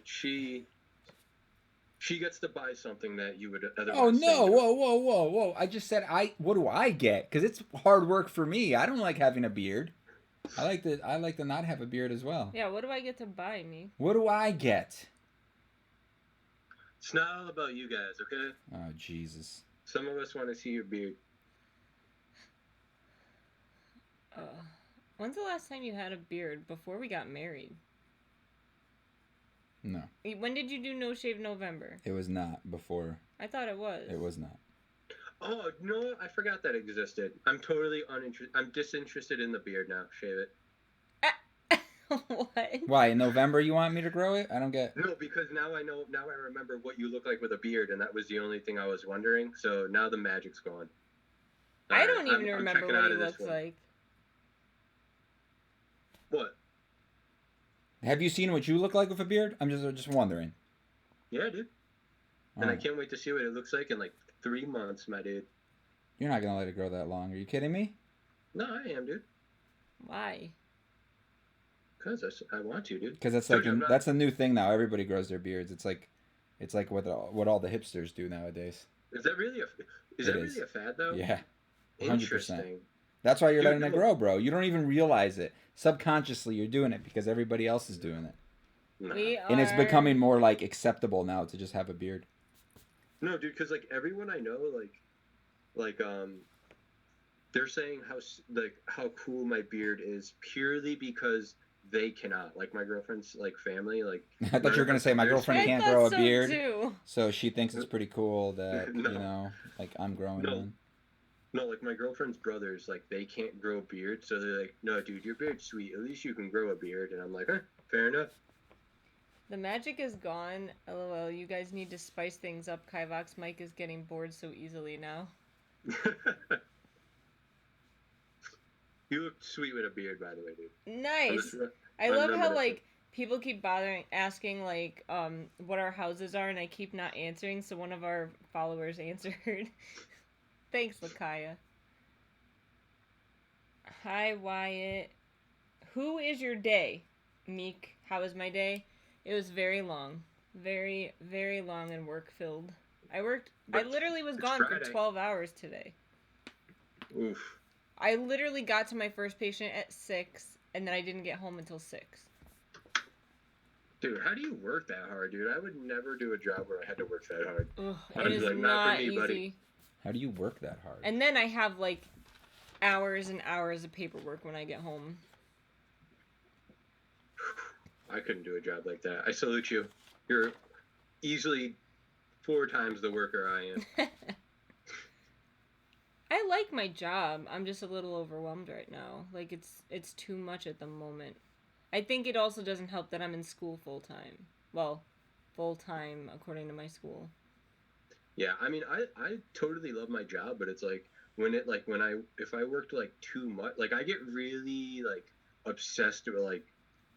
She gets to buy something that you would otherwise. Oh say no! no. Whoa! I just said What do I get? Because it's hard work for me. I don't like having a beard. I like to not have a beard as well. Yeah, what do I get to buy me? What do I get? It's not all about you guys, okay? Oh Jesus! Some of us want to see your beard. When's the last time you had a beard before we got married? No, When did you do No Shave November? it was not before. I thought it was. It was not. Oh no, I forgot that existed. I'm totally uninterested. I'm disinterested in the beard now. Shave it. What? Why in November you want me to grow it? I don't get. No, because now I know. Now I remember what you look like with a beard, and that was the only thing I was wondering. So now the magic's gone. I Alright, don't even I'm remember checking what out he of this looks one. like. What? Have you seen what you look like with a beard? I'm just wondering. Yeah, dude. And I Oh, can't wait to see what it looks like in like 3 months, my dude. you're not gonna let it grow that long. Are you kidding me? No, I am, dude. Why? Because I want to, dude. Because that's Dude, like I'm not- that's the new thing now. Everybody grows their beards. It's like what all the hipsters do nowadays. Is that really It is. a fad though? Yeah, 100%. Interesting. That's why you're Dude, letting it no. grow, bro. You don't even realize it. Subconsciously, you're doing it because everybody else is doing it, Nah. We are... and it's becoming more like acceptable now to just have a beard. No, dude, because like everyone I know, like they're saying how cool my beard is purely because they cannot. Like my girlfriend's like family, like. I thought you were gonna say my girlfriend I can't thought grow a so, beard, too. so she thinks it's pretty cool that No. like I'm growing No. one. No, like my girlfriend's brothers, like they can't grow a beard, so they're like, "No, dude, your beard's sweet. At least you can grow a beard." And I'm like, fair enough." The magic is gone. LOL, you guys need to spice things up. Kivox Mike is getting bored so easily now. You look sweet with a beard, by the way, dude. Nice. I I love remember how that. like people keep asking like what our houses are, and I keep not answering. So one of our followers answered. Thanks, Lakaya. Hi, Wyatt. Who is your day? Meek, how was my day? It was very long. Very, very long and work filled. I literally was It's gone Friday. for 12 hours today. Oof. I literally got to my first patient at 6, and then I didn't get home until 6. Dude, how do you work that hard, dude? I would never do a job where I had to work that hard. Ugh, I'd it be is like, "Not not for me, easy. buddy." How do you work that hard? And then I have like hours and hours of paperwork when I get home. I couldn't do a job like that. I salute you. You're easily 4 times the worker I am. I like my job. I'm just a little overwhelmed right now. Like it's too much at the moment. I think it also doesn't help that I'm in school full time. Well, full time according to my school. Yeah, I mean, I totally love my job, but it's like if I worked like too much, like I get really like obsessed with like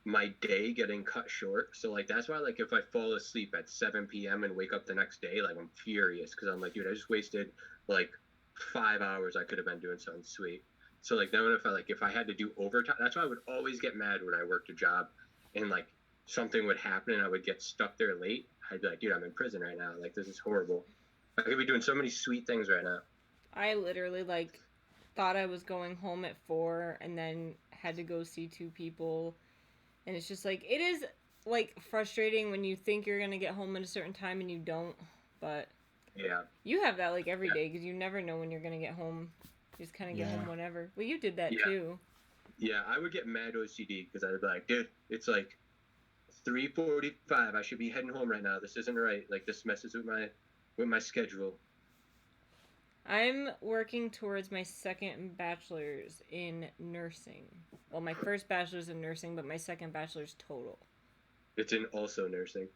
my day getting cut short. So like that's why like if I fall asleep at 7 p.m. and wake up the next day, like I'm furious because I'm like, dude, I just wasted like 5 hours. I could have been doing something sweet. So like then if I had to do overtime, that's why I would always get mad when I worked a job and like something would happen and I would get stuck there late. I'd be like, dude, I'm in prison right now. Like this is horrible. I could be doing so many sweet things right now. I literally like thought I was going home at 4 and then had to go see 2 people. And it's just like it is like frustrating when you think you're going to get home at a certain time and you don't. But Yeah. you have that like every day because you never know when you're going to get home. You just kind of get home whenever. Well, you did that Yeah. too. Yeah, I would get mad OCD because I'd be like, dude, it's like 3:45. I should be heading home right now. This isn't right. Like this messes with my schedule. I'm working towards my second bachelor's in nursing. Well, my first bachelor's in nursing, but my second bachelor's total. It's in also nursing.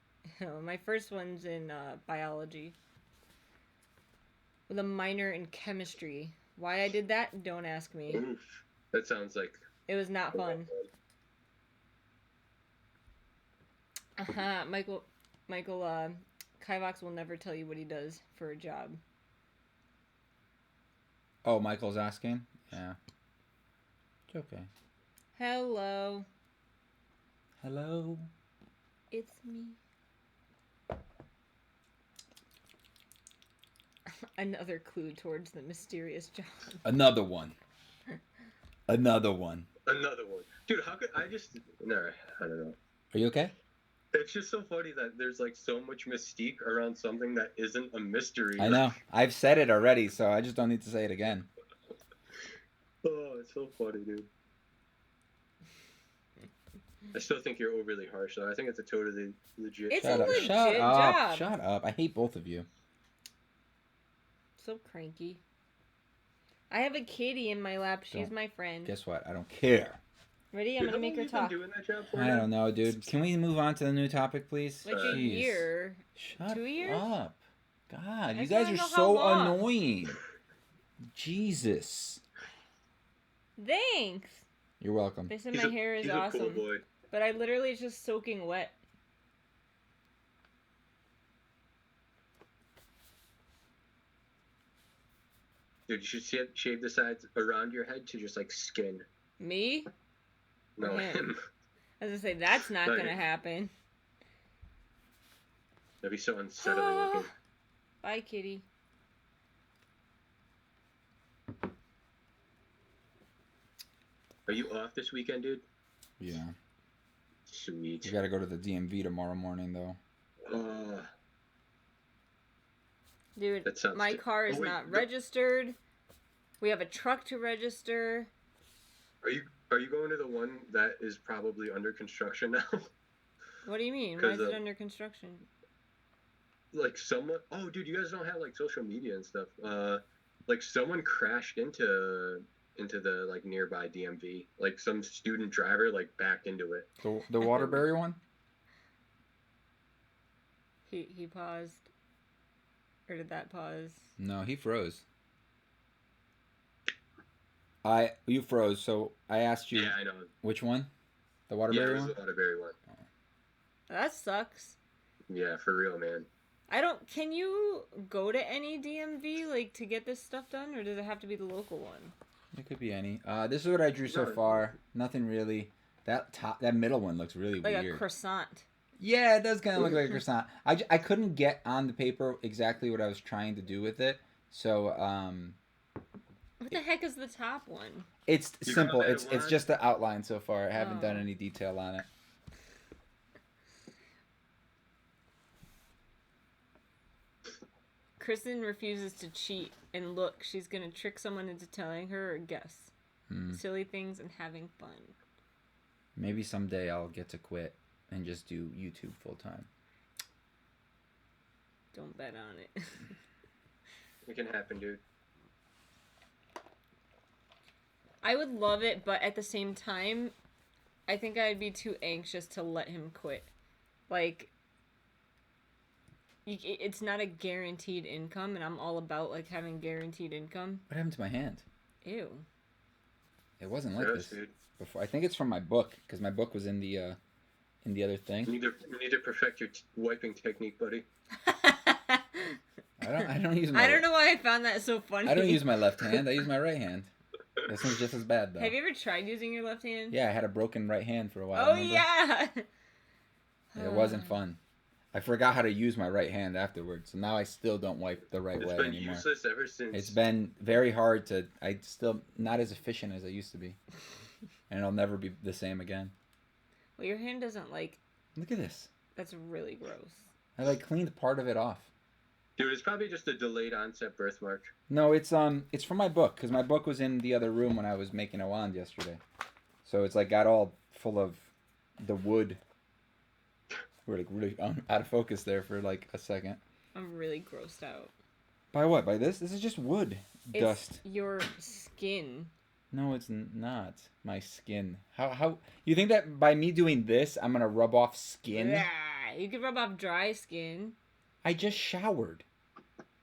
My first one's in biology with a minor in chemistry. Why I did that, don't ask me. Oof. That sounds like It was not fun. Michael, Kivox will never tell you what he does for a job. Oh, Michael's asking? Yeah. It's okay. Hello. Hello? It's me. Another clue towards the mysterious John. Another one. Another one. Another one. Dude, how could I just... No, I don't know. Are you okay? It's just so funny that there's like so much mystique around something that isn't a mystery. I know. I've said it already, so I just don't need to say it again. Oh, it's so funny, dude. I still think you're overly harsh, though. I think it's a totally legit. It's Shut a up. legit Shut up. job. Shut up. I hate both of you. So cranky. I have a kitty in my lap. She's my friend. Guess what? I don't care. Ready? I'm Dude, gonna make her how long talk. you been doing that job for I now? don't know, dude. Can we move on to the new topic, please? Like a Jeez. year. Shut 2 years? up. God, you just guys wanna are know how so long. annoying. Jesus. Thanks. You're welcome. They said my hair is he's awesome. a cool boy. But I literally is just soaking wet. Dude, you should shave the sides around your head to just like skin. Me? No, Yeah. him. I was gonna say, that's not Right. gonna happen. That'd be so unsettling looking. Bye, kitty. Are you off this weekend, dude? Yeah. Sweet. We gotta go to the DMV tomorrow morning, though. Dude, That sounds my good. car is Oh, wait, not no. registered. We have a truck to register. Are you going to the one that is probably under construction now? What do you mean? Why is 'Cause, it under construction? Like someone... Oh, dude, you guys don't have like social media and stuff. Like someone crashed into the like nearby DMV. Like some student driver like backed into it. The Waterbury one? He paused. Or did that pause? No, he froze. You froze, so I asked you Yeah, I know. which one? The Yeah, it Waterbury was one? the Waterbury one. That sucks. Yeah, for real, man. Can you go to any DMV, like, to get this stuff done? Or does it have to be the local one? It could be any. This is what I drew so No. far. Nothing really. That middle one looks really Like weird. a croissant. Yeah, it does kind of look like a croissant. I couldn't get on the paper exactly what I was trying to do with it. So, What the heck is the top one? it's You simple. got that It's one? just the outline so far. I haven't done Oh. any detail on it. Kristen refuses to cheat, and look, she's gonna trick someone into telling her or guess. Silly things and having fun. Maybe someday I'll get to quit and just do YouTube full time. Don't bet on it. It can happen, dude. I would love it, but at the same time, I think I'd be too anxious to let him quit. Like, it's not a guaranteed income, and I'm all about, like, having guaranteed income. What happened to my hand? Ew. It wasn't like Gross, this dude. before. I think it's from my book because my book was in the other thing. You need to perfect your wiping technique, buddy. I don't use my. I don't know why I found that so funny. I don't use my left hand. I use my right hand. This one's just as bad though. Have you ever tried using your left hand? Yeah, I had a broken right hand for a while. Oh, remember? yeah! It wasn't fun. I forgot how to use my right hand afterwards, so now I still don't wipe the right It's way been anymore. useless ever since. It's been very hard to. I still not as efficient as I used to be, and it'll never be the same again. Well, your hand doesn't, like... Look at this. That's really gross. I cleaned part of it off. Dude, it's probably just a delayed onset birthmark. No, it's from my book because my book was in the other room when I was making a wand yesterday, so it's like got all full of the wood. We're like really out of focus there for like a second. I'm really grossed out. By what? By this? This is just wood dust. It's your skin. No, it's not my skin. How you think that by me doing this, I'm gonna rub off skin? Yeah, you could rub off dry skin. I just showered.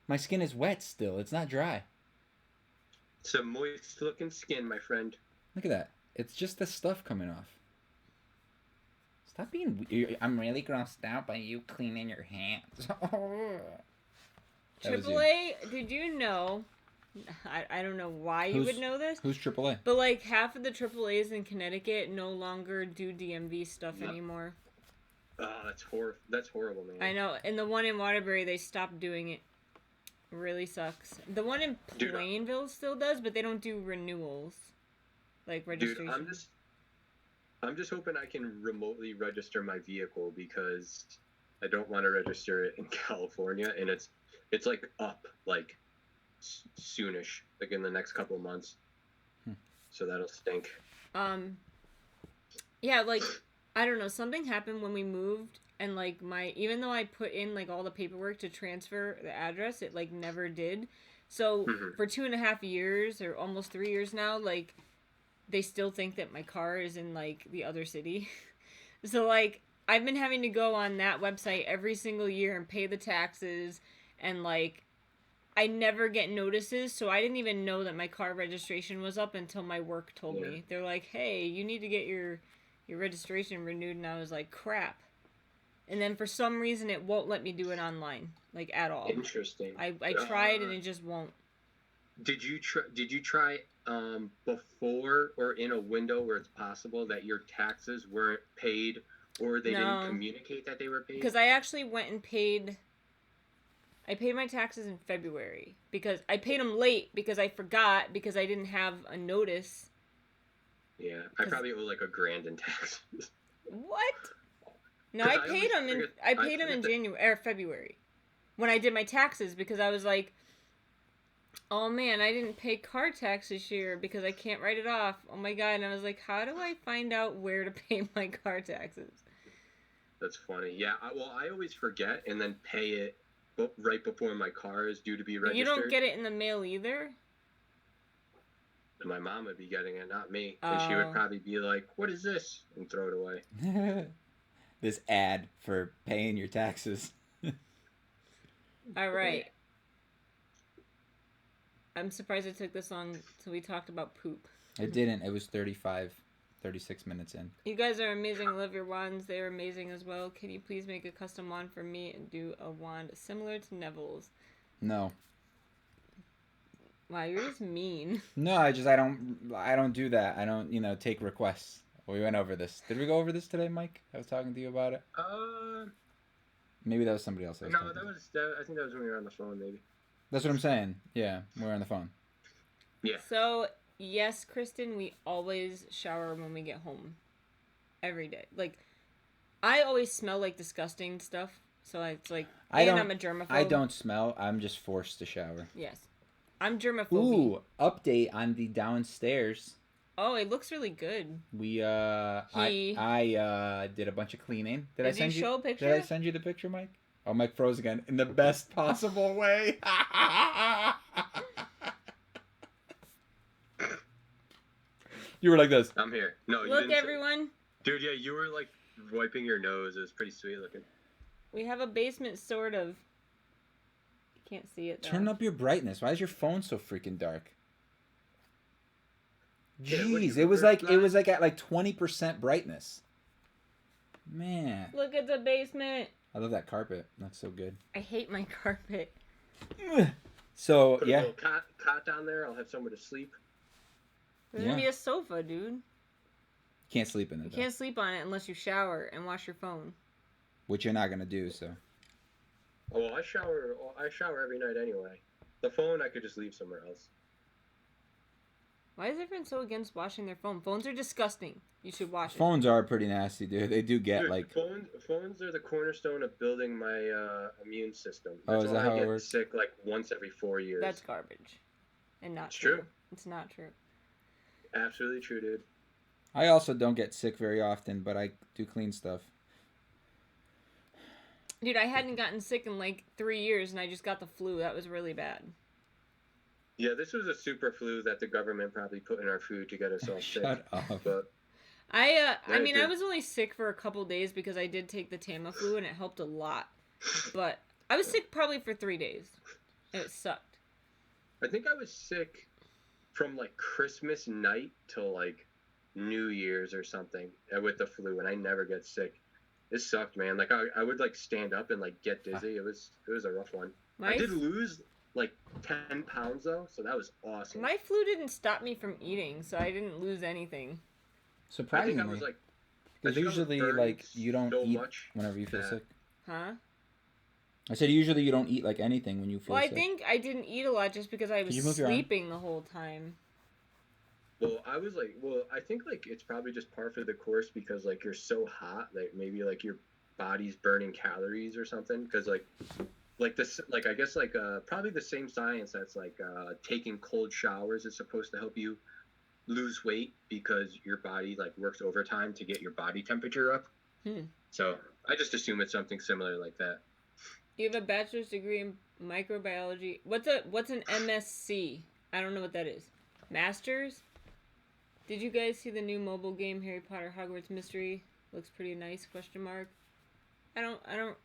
My skin is wet still. It's not dry. It's a moist looking skin, my friend. Look at that. It's just the stuff coming off. Stop being weird. I'm really grossed out by you cleaning your hands. That was you. AAA, did you know I don't know why you would know this. Who's AAA? But like half of the AAAs in Connecticut no longer do DMV stuff anymore. Oh, that's horrible, man. I know. And the one in Waterbury, they stopped doing it. Really sucks. The one in Plainville still does, but they don't do renewals, like registration. Dude, I'm just hoping I can remotely register my vehicle because I don't want to register it in California, and it's like up like soonish, like in the next couple of months. So that'll stink. Yeah, like I don't know, something happened when we moved, and like even though I put in like all the paperwork to transfer the address, it like never did. So for 2.5 years or almost 3 years now, like they still think that my car is in like the other city. So like I've been having to go on that website every single year and pay the taxes, and like I never get notices, so I didn't even know that my car registration was up until my work told me. They're like, "Hey, you need to get your registration renewed," and I was like, "Crap." And then for some reason it won't let me do it online, like at all. Interesting. I tried and it just won't. Did you try before or in a window where it's possible that your taxes weren't paid or they didn't communicate that they were paid? Because I actually went and paid my taxes in February because I paid them late because I forgot because I didn't have a notice. Yeah, I probably owe like $1,000 in taxes. What? No, I paid them in January or February when I did my taxes because I was like, "Oh man, I didn't pay car tax this year because I can't write it off." Oh my god! And I was like, "How do I find out where to pay my car taxes?" That's funny. Yeah, I always forget and then pay it right before my car is due to be registered. You don't get it in the mail either? My mom would be getting it, not me. And she would probably be like, "What is this?" and throw it away. This ad for paying your taxes. All right. I'm surprised it took this long till we talked about poop. It didn't. It was 36 minutes in. You guys are amazing. I love your wands. They're amazing as well. Can you please make a custom wand for me and do a wand similar to Neville's? No. Wow, you're just mean. No, I don't do that. I don't, take requests. We went over this. Did we go over this today, Mike? I was talking to you about it. Maybe that was somebody else. I think that was when we were on the phone, maybe. That's what I'm saying. Yeah, we're on the phone. Yeah. So, yes, Kristen, we always shower when we get home. Every day. Like, I always smell like disgusting stuff. So it's like, I'm a germaphobe. I don't smell. I'm just forced to shower. Yes. I'm germaphobic. Ooh, update on the downstairs. Oh, it looks really good. We I did a bunch of cleaning. Did I send you show a picture? Did I send you the picture, Mike? Oh, Mike froze again in the best possible way. You were like this. I'm here. No, you Look, didn't everyone. Dude, yeah, you were like wiping your nose. It was pretty sweet looking. We have a basement, sort of. You can't see it, though. Turn up your brightness. Why is your phone so freaking dark? Jeez, it was like at like 20% brightness. Man. Look at the basement. I love that carpet. That's so good. I hate my carpet. So, Put a little cot down there. I'll have somewhere to sleep. There's gonna be a sofa, dude. Can't sleep in it. You can't sleep on it unless you shower and wash your phone. Which you're not gonna do, so. Oh, I shower every night anyway. The phone I could just leave somewhere else. Why is everyone so against washing their phone? Phones are disgusting. You should wash it. Phones are pretty nasty, dude. They do get Phones are the cornerstone of building my immune system. That's is that how it works? Sick like once every 4 years. That's garbage, and not true. It's not true. Absolutely true, dude. I also don't get sick very often, but I do clean stuff. Dude, I hadn't gotten sick in like 3 years, and I just got the flu. That was really bad. Yeah, this was a super flu that the government probably put in our food to get us all sick. Shut up. But I was only sick for a couple days because I did take the Tamiflu, and it helped a lot. But I was sick probably for 3 days. It sucked. I think I was sick from like Christmas night till like New Year's or something with the flu, and I never get sick. It sucked, man. Like I would like stand up and like get dizzy. It was a rough one. I did lose like 10 pounds though, so that was awesome. My flu didn't stop me from eating, so I didn't lose anything. I Surprisingly, think I was like, because usually burned like you don't so eat much whenever you feel that- sick. Huh? I said usually you don't eat like anything when you feel Well, I sick. think I didn't eat a lot just because I was you move your arm? sleeping the whole time. Well, I was like, I think like it's probably just par for the course because like you're so hot that maybe like your body's burning calories or something. Because like this, like I guess like probably the same science that's like taking cold showers is supposed to help you lose weight because your body like works overtime to get your body temperature up. So I just assume it's something similar like that. You have a bachelor's degree in microbiology. What's an MSc? I don't know what that is. Masters? Did you guys see the new mobile game Harry Potter Hogwarts Mystery? Looks pretty nice, question mark. I don't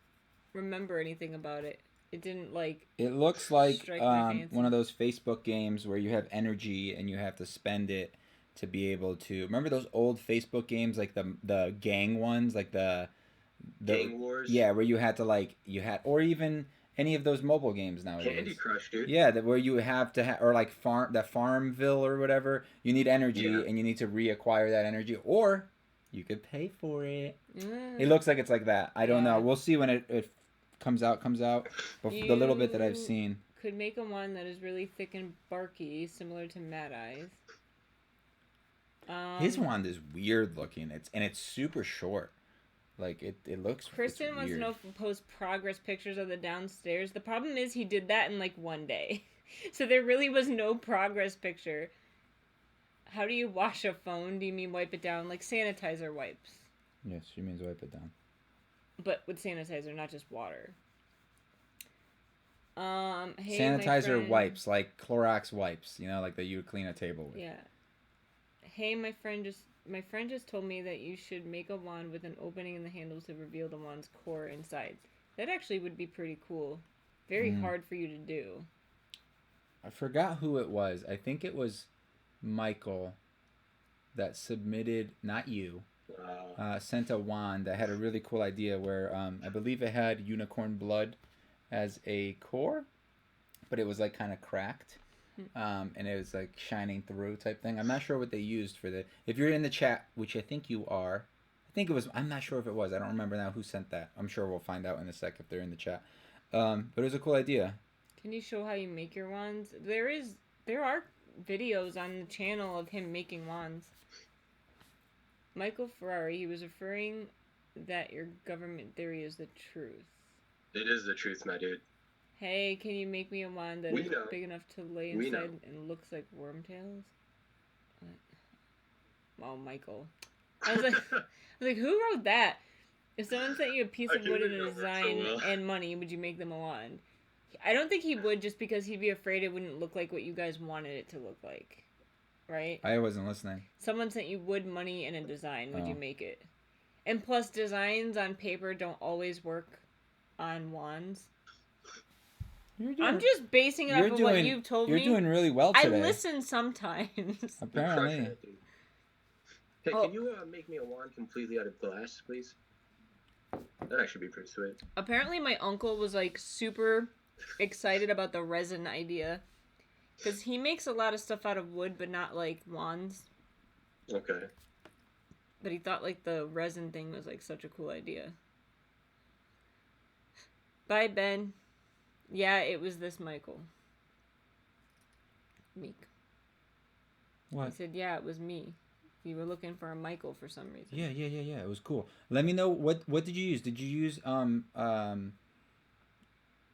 remember anything about it. It didn't like It looks like strike my fancy. one of those Facebook games where you have energy and you have to spend it to be able to. Remember those old Facebook games, like the gang ones, like the Gang Wars. Yeah, where you had to or even any of those mobile games nowadays. Candy Crush, dude. Yeah, where you have to or like Farmville or whatever. You need energy and you need to reacquire that energy, or you could pay for it. It looks like it's like that. I don't know. We'll see when it comes out. But the little bit that I've seen. Could make a wand that is really thick and barky, similar to Mad Eye's. His wand is weird looking. It's super short. Like it looks. Kristen wants to know if we'll post progress pictures of the downstairs. The problem is he did that in like one day, so there really was no progress picture. How do you wash a phone? Do you mean wipe it down like sanitizer wipes? Yes, she means wipe it down. But with sanitizer, not just water. Hey, sanitizer wipes, like Clorox wipes, like that you would clean a table with. Yeah. Hey, my friend just told me that you should make a wand with an opening in the handle to reveal the wand's core inside. That actually would be pretty cool. Very hard for you to do. I forgot who it was. I think it was Michael that submitted, not you, sent a wand that had a really cool idea where I believe it had unicorn blood as a core, but it was like kind of cracked. And it was like shining through type thing. I'm not sure what they used for the. If you're in the chat, which I think you are, I'm not sure if it was. I don't remember now who sent that. I'm sure we'll find out in a sec if they're in the chat. But it was a cool idea. Can you show how you make your wands? There are videos on the channel of him making wands. Michael Ferrari, he was referring that your government theory is the truth. It is the truth, my dude. Hey, can you make me a wand that is big enough to lay inside and looks like worm tails? What? Oh, Michael. I was like, who wrote that? If someone sent you a piece of wood and a design and money, would you make them a wand? I don't think he would, just because he'd be afraid it wouldn't look like what you guys wanted it to look like. Right? I wasn't listening. Someone sent you wood, money, and a design. Would you make it? And plus, designs on paper don't always work on wands. I'm just basing it off of what you've told me. You're doing really well today. I listen sometimes. Apparently. Hey, can you make me a wand completely out of glass, please? That actually be pretty sweet. Apparently, my uncle was like super excited about the resin idea. Because he makes a lot of stuff out of wood, but not like wands. Okay. But he thought like the resin thing was like such a cool idea. Bye, Ben. Yeah, it was this Michael. Meek. What? I said, yeah, it was me. You were looking for a Michael for some reason. Yeah. It was cool. Let me know what did you use? Did you use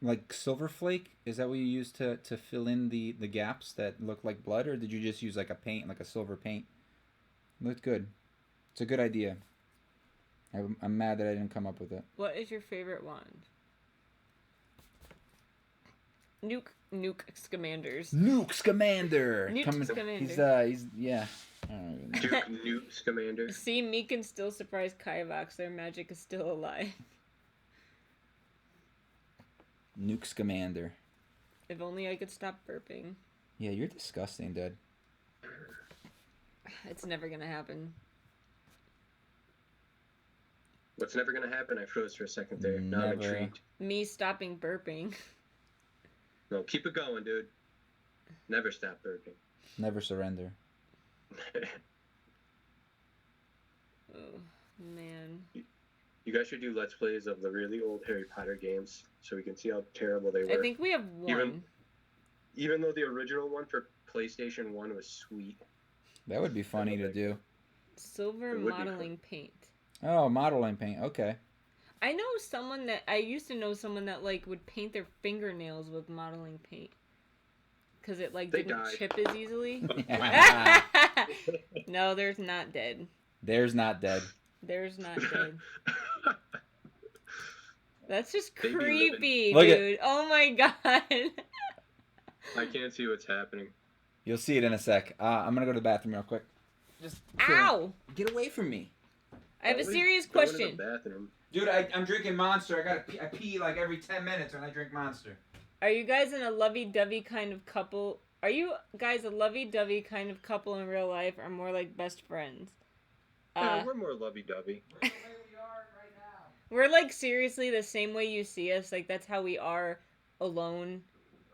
like silver flake? Is that what you used to fill in the gaps that look like blood, or did you just use like a paint, like a silver paint? It looked good. It's a good idea. I'm mad that I didn't come up with it. What is your favorite wand? Nuke Scamanders. Nuke Scamander. Nuke Scamander. He's yeah. I don't even know. Duke Nuke Scamander. See, Meek can still surprise Kivox. Their magic is still alive. Nuke Scamander. If only I could stop burping. Yeah, you're disgusting, dude. It's never gonna happen. What's never gonna happen? I froze for a second there. Now I'm intrigued. Me stopping burping. No, keep it going, dude. Never stop burping. Never surrender. Oh, man. You guys should do Let's Plays of the really old Harry Potter games so we can see how terrible they were. I think we have one. Even though the original one for PlayStation 1 was sweet. That would be funny to do. Silver modeling paint. Oh, modeling paint. Okay. I used to know someone that like would paint their fingernails with modeling paint. Because it like didn't chip as easily. No, there's not dead. There's not dead. There's not dead. That's just creepy, Look dude. Oh my god. I can't see what's happening. You'll see it in a sec. I'm gonna go to the bathroom real quick. Just ow! Get away from me. I have a serious question. Dude, I'm drinking Monster. I pee like every 10 minutes when I drink Monster. Are you guys in a lovey-dovey kind of couple? Are you guys a lovey-dovey kind of couple in real life, or more like best friends? We're more lovey-dovey. We're like seriously the same way you see us. Like that's how we are alone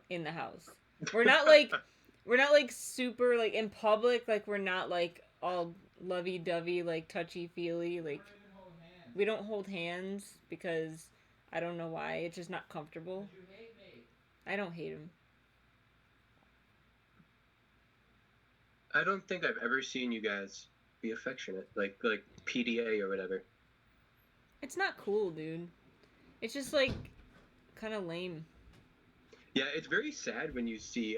in the house. We're not like super like in public. Like we're not like all lovey-dovey, like touchy-feely. Like we don't hold hands because I don't know why. It's just not comfortable. You hate me. I don't hate him. I don't think I've ever seen you guys be affectionate, like PDA or whatever. It's not cool, dude. It's just like kind of lame. Yeah, it's very sad when you see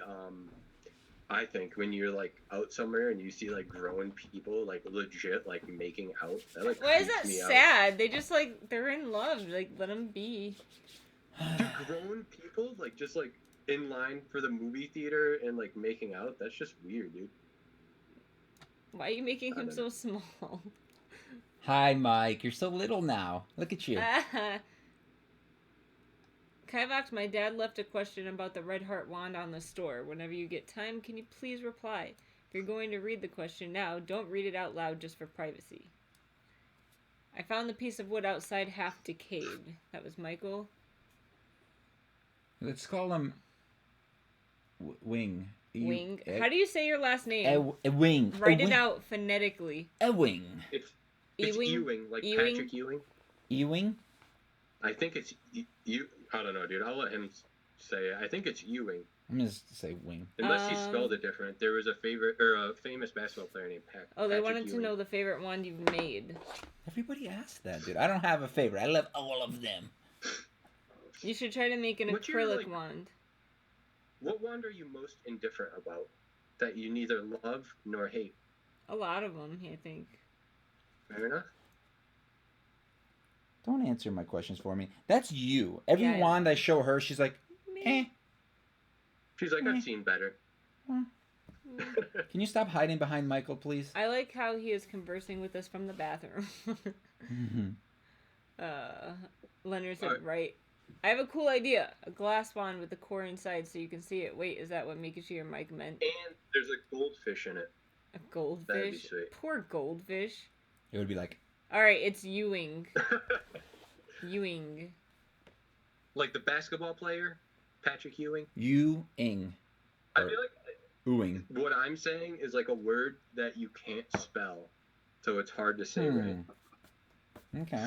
I think when you're like out somewhere and you see like grown people like legit like making out. That, like, why is that sad? They just like they're in love. Like let them be. Do grown people like just like in line for the movie theater and like making out? That's just weird, dude. Why are you making him so small? Hi, Mike. You're so little now. Look at you. Kivox, my dad left a question about the Red Heart wand on the store. Whenever you get time, can you please reply? If you're going to read the question now, don't read it out loud just for privacy. I found the piece of wood outside half decayed. That was Michael. Let's call him Wing. Wing. How do you say your last name? Wing. Write it out phonetically. Ewing. It's Ewing? Ewing, like Ewing? Patrick Ewing. Ewing? I think it's you. I don't know, dude. I'll let him say it. I think it's Ewing. I'm gonna say Wing. Unless he spelled it different. There was a famous basketball player named Patrick. Oh, they wanted to know the favorite wand you've made. Everybody asked that, dude. I don't have a favorite. I love all of them. You should try to make an acrylic wand. What wand are you most indifferent about that you neither love nor hate? A lot of them, I think. Fair enough. Don't answer my questions for me. That's you. Every wand I show her, she's like, eh. She's like, I've seen better. Can you stop hiding behind Michael, please? I like how he is conversing with us from the bathroom. Leonard said, right. I have a cool idea. A glass wand with the core inside so you can see it. Wait, is that what Meekachii or Mike meant? And there's a goldfish in it. A goldfish? That'd be sweet. Poor goldfish. It would be like... Alright, it's Ewing. Ewing. Like the basketball player? Patrick Ewing? Ewing. I feel like... Ewing. What I'm saying is like a word that you can't spell. So it's hard to say right. Okay.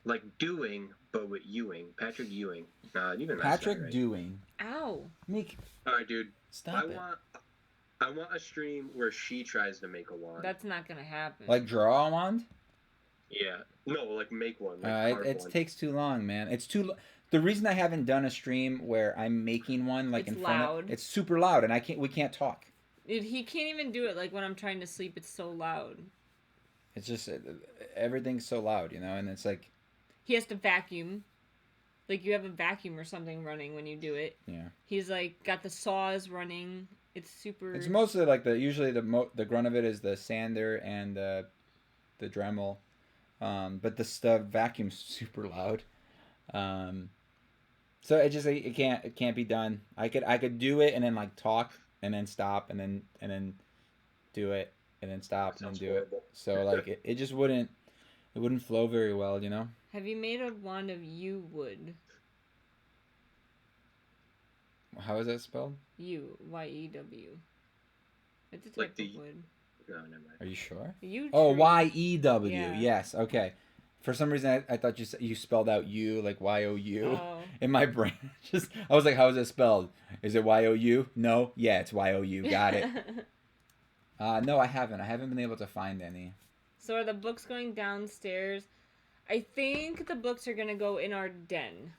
Like doing, but with Ewing. Patrick Ewing. Nah, even Patrick right. Doing. Ow. Meek. Alright, dude. Stop it. I want a stream where she tries to make a wand. That's not gonna happen. Like draw a wand? Yeah. No, like make one. Like it takes too long, man. It's too... The reason I haven't done a stream where I'm making one like it's in front loud. of... It's super loud and we can't talk. Dude, he can't even do it like when I'm trying to sleep. It's so loud. It's just... Everything's so loud, you know? And it's like... He has to vacuum. Like, you have a vacuum or something running when you do it. Yeah. He's, like, got the saws running. It's super... It's mostly, like, usually the grunt of it is the sander and the Dremel. But the vacuum's super loud. So it can't be done. I could do it and then, like, talk and then stop and then do it and then stop and then do it. So, like, it just wouldn't... It wouldn't flow very well, you know? Have you made a wand of yew wood? How is that spelled? Yew. It's a type Like of the- wood. No, never mind. Are you sure? Yew Oh, tree. Y-E-W. Yeah. Yes. Okay. For some reason, I thought you spelled out you like Y-O-U. Oh. In my brain, I was like, how is it spelled? Is it Y-O-U? No. Yeah, it's Y-O-U. Got it. No, I haven't. I haven't been able to find any. So are the books going downstairs? I think the books are gonna go in our den.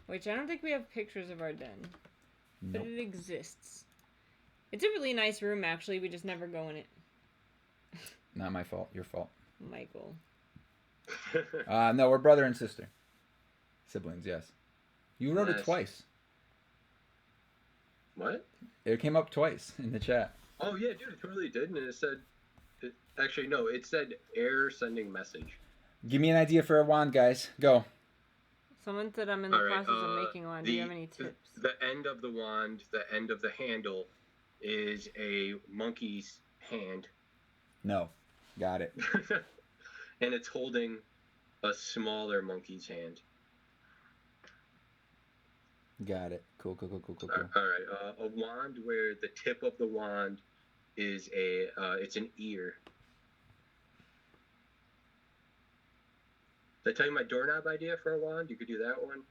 Which I don't think we have pictures of our den. Nope. But it exists. It's a really nice room, actually. We just never go in it. Not my fault. Your fault. Michael. No, we're brother and sister. Siblings, yes. You wrote it Nice. twice. What? It came up twice in the chat. Oh yeah, dude, it totally did, and it said. Actually, no, it said error sending message. Give me an idea for a wand, guys. Go. Someone said I'm in the process of making one. Do you have any tips? The end of the wand, the end of the handle, is a monkey's hand, No. Got it. and it's holding a smaller monkey's hand. Got it. Cool. All right, a wand where the tip of the wand is it's an ear. Did I tell you my doorknob idea for a wand? You could do that one.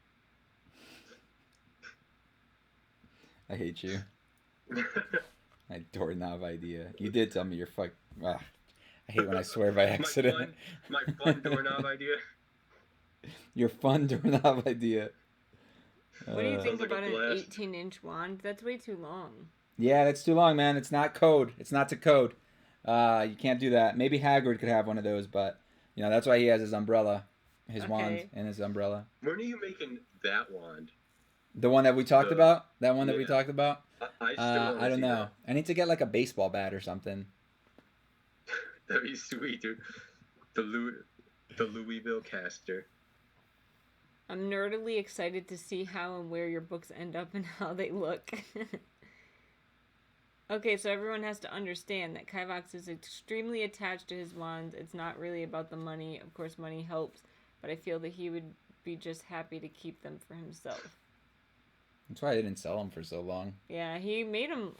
I hate you. My doorknob idea. You did tell me you're fuck. Ah, I hate when I swear by accident. My fun doorknob idea. Your fun doorknob idea. What do you think Sounds like a about an blast. 18-inch wand? That's way too long. Yeah, that's too long, man. It's not code. It's not to code. You can't do that. Maybe Hagrid could have one of those, but that's why he has his umbrella, his wand, Okay. and his umbrella. When are you making that wand? The one that we talked The- about. That one that we yeah. talked about. I still wanna I don't see know. that. I need to get like a baseball bat or something. That'd be sweet, dude. The Louisville caster. I'm nerdily excited to see how and where your books end up and how they look. Okay, so everyone has to understand that Kivox is extremely attached to his wands. It's not really about the money. Of course, money helps, but I feel that he would be just happy to keep them for himself. That's why I didn't sell them for so long. Yeah, he made them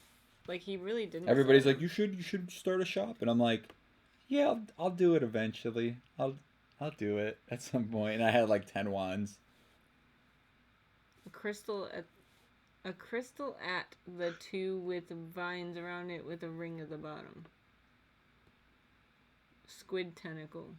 like he really didn't. Everybody's sell like, you should start a shop, and I'm like, yeah, I'll do it eventually. I'll do it at some point. And I had like 10 wands. a crystal at the two with vines around it with a ring at the bottom. Squid tentacle.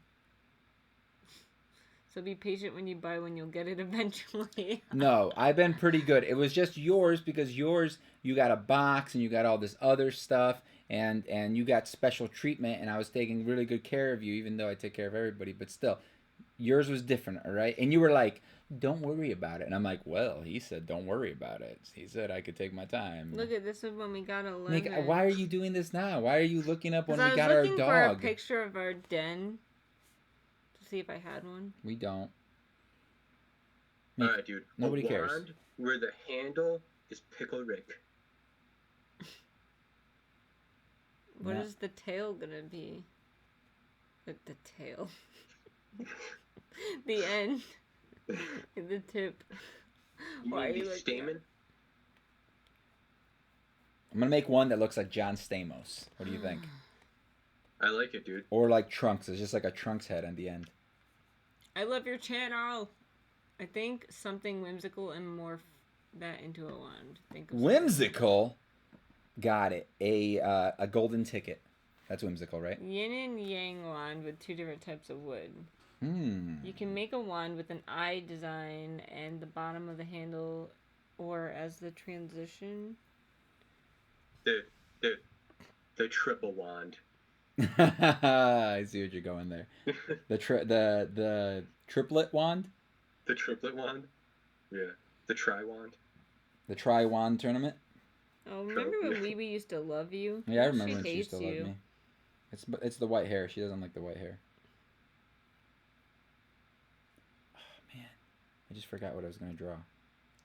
So be patient when you buy one, you'll get it eventually. No, I've been pretty good. It was just yours because yours, you got a box and you got all this other stuff and you got special treatment and I was taking really good care of you even though I take care of everybody. But still, yours was different, all right? And you were like, don't worry about it. And I'm like, well, he said don't worry about it. He said I could take my time. Look at this is when we got 11. Nick, why are you doing this now? Why are you looking up when we got I our was looking for a dog? picture of our den to see if I had one. We don't. All right, dude. Nobody a cares. Wand where the handle is Pickle Rick. What Yeah. is the tail gonna be? The tail. The end. The tip. You Why mean are you the like stamen? I'm gonna make one that looks like John Stamos. What do you think? I like it, dude. Or like Trunks. It's just like a Trunks head on the end. I love your channel. I think something whimsical and morph that into a wand. Think of something. Whimsical. Got it. A golden ticket. That's whimsical, right? Yin and yang wand with two different types of wood. You can make a wand with an eye design and the bottom of the handle, or as the transition. The triple wand. I see what you're going there. The triplet wand. The triplet wand. Yeah. The tri wand. The tri wand tournament. Oh, remember when Weeby used to love you? Yeah, I remember when she hates used to love me. It's the white hair. She doesn't like the white hair. Oh man, I just forgot what I was gonna draw.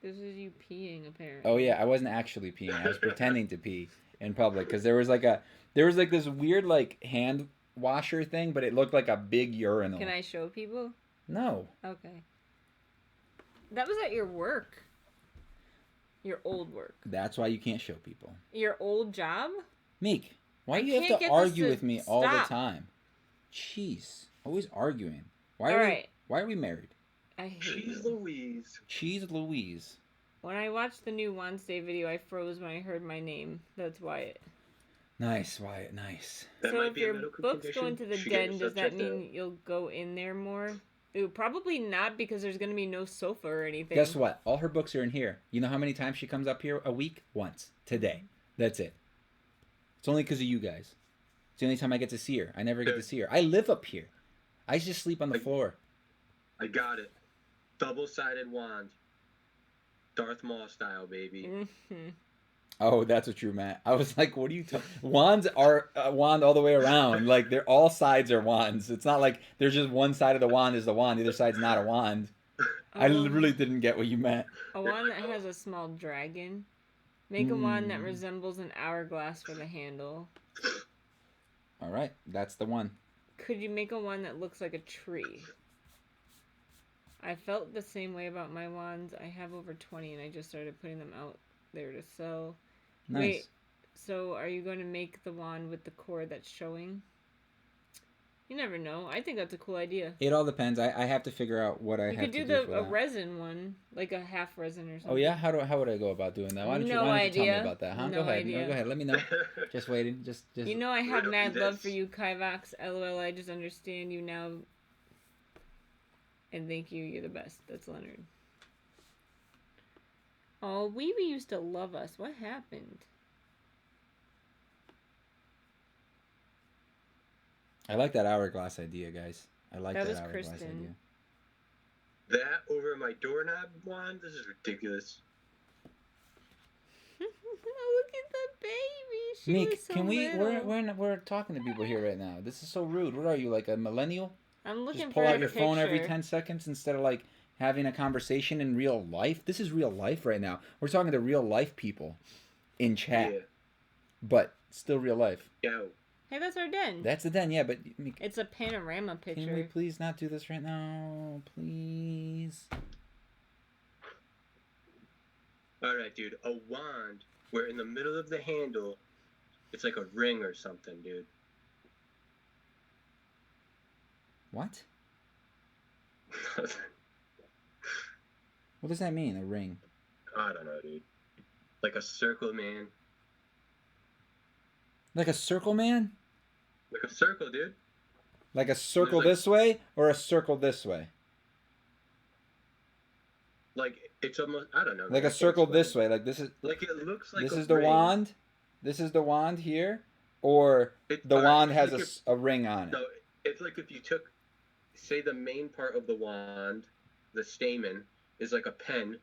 This is you peeing, apparently. Oh yeah, I wasn't actually peeing. I was pretending to pee in public because there was like this weird like hand washer thing, but it looked like a big urinal. Can I show people? No. Okay. That was at your work. Your old work. That's why you can't show people. Your old job? Meek, why I do you have can't to get argue this with to me all the stop. time? Jeez, always arguing. Why All are right. Why are we married? I hate Cheese you. Louise. Cheese Louise. When I watched the new Wednesday video, I froze when I heard my name. That's Wyatt. Nice, Wyatt, nice. That So might if be a your medical books condition. go into the Should get den, your does that subject mean you'll go in there more? Ooh, probably not because there's going to be no sofa or anything. Guess what? All her books are in here. You know how many times she comes up here a week? Once. Today. That's it. It's only because of you guys. It's the only time I get to see her. I never get to see her. I live up here. I just sleep on the floor. I got it. Double-sided wand. Darth Maul style, baby. Mm-hmm. Oh, that's what you meant. I was like, what are you talking? Wands are a wand all the way around. Like, they're all sides are wands. It's not like there's just one side of the wand is the wand. The other side's not a wand. I really didn't get what you meant. A wand that has a small dragon. Make a wand that resembles an hourglass for the handle. All right, that's the one. Could you make a wand that looks like a tree? I felt the same way about my wands. I have over 20 and I just started putting them out there to sell. Nice. Wait, so are you going to make the wand with the cord that's showing? You never know. I think that's a cool idea. It all depends. I have to figure out what I You have could to do do for a that. resin one, like a half resin or something. Oh yeah, how would I go about doing that? Why don't you No tell me idea. about that? Huh? No Go ahead. idea. No, go ahead. Let me know. Just waiting. Just. You know I have Riddle me mad love this. for you, Kivox. LOL, I just understand you now. And thank you, you're the best. That's Leonard. Oh, we used to love us. What happened? I like that hourglass idea, guys. I like That that was hourglass Kristen. idea. That over my doorknob wand? This is ridiculous. Oh, look at the baby. She Meek, was so can we? little. We're talking to people here right now. This is so rude. What are you, like a millennial? I'm looking Just for pull a out your phone every picture. 10 seconds instead of like having a conversation in real life. This is real life right now. We're talking to real life people in chat, Yeah. but still real life. Yo. Hey, that's our den. That's the den, yeah. But Meek, It's a panorama can we picture. please not do this right now, please? Alright, dude. A wand where in the middle of the handle, it's like a ring or something, dude. What? What does that mean? A ring? I don't know, dude. Like a circle, man. Like a circle, man? Like a circle, dude. Like a circle There's like- this way or a circle this way? Like, it's almost, I don't know. Like man, I a can't circle explain this it. way. Like this is Like, it looks like this a is the ring. wand. This is the wand here, or the Alright, wand it's has like a ring on it. No, it's like if you took, say, the main part of the wand, the stamen, is like a pen,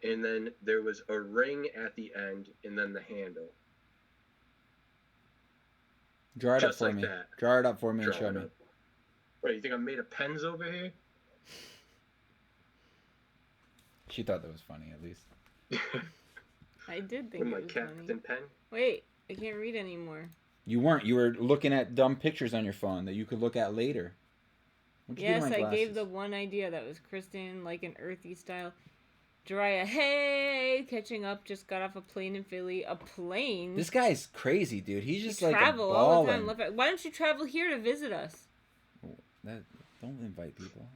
and then there was a ring at the end, and then the handle. Draw it up just for like me. that. Draw it up for me and Draw show it me. up. What, you think I'm made of pens over here? She thought that was funny, at least. I did think With my it was Captain funny. Pen? Wait, I can't read anymore. You weren't. You were looking at dumb pictures on your phone that you could look at later. What'd you do to Yes, my I gave glasses? the one idea that was Kristen, like an earthy style. Jiraiya, hey, catching up, just got off a plane in Philly. A plane? This guy's crazy, dude. He's You just like travel a all the ballin'. time. Why don't you travel here to visit us? Don't invite people.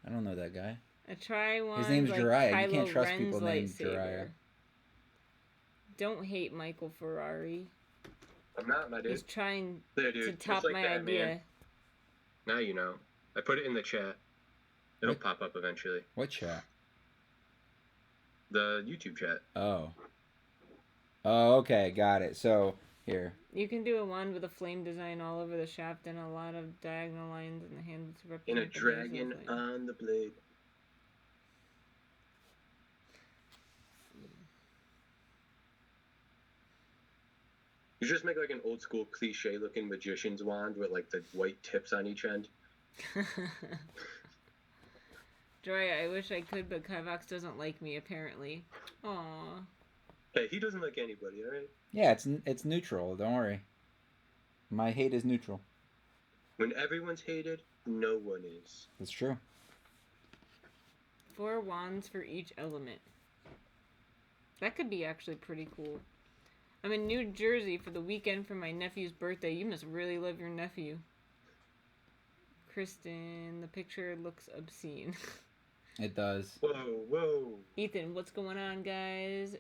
I don't know that guy. A try one. His name's like Jiraiya. You Kylo can't trust Ren's people named lightsaber. Jiraiya. Don't hate Michael Ferrari. I'm not, my dude. He's trying There, to dude. top just like my that, idea. man. Now you know. I put it in the chat. It'll What? pop up eventually. What chat? The YouTube chat. Oh. Oh, okay. Got it. So, here. You can do a wand with a flame design all over the shaft and a lot of diagonal lines in the handle to represent In a the blaze of dragon the flame. on the blade. You just make like an old school cliche looking magician's wand with like the white tips on each end. Joy, I wish I could, but Kivox doesn't like me, apparently. Aww. Hey, he doesn't like anybody, alright? Yeah, it's neutral. Don't worry. My hate is neutral. When everyone's hated, no one is. That's true. 4 wands for each element. That could be actually pretty cool. I'm in New Jersey for the weekend for my nephew's birthday. You must really love your nephew. Kristen, the picture looks obscene. It does. Whoa. Ethan, what's going on, guys?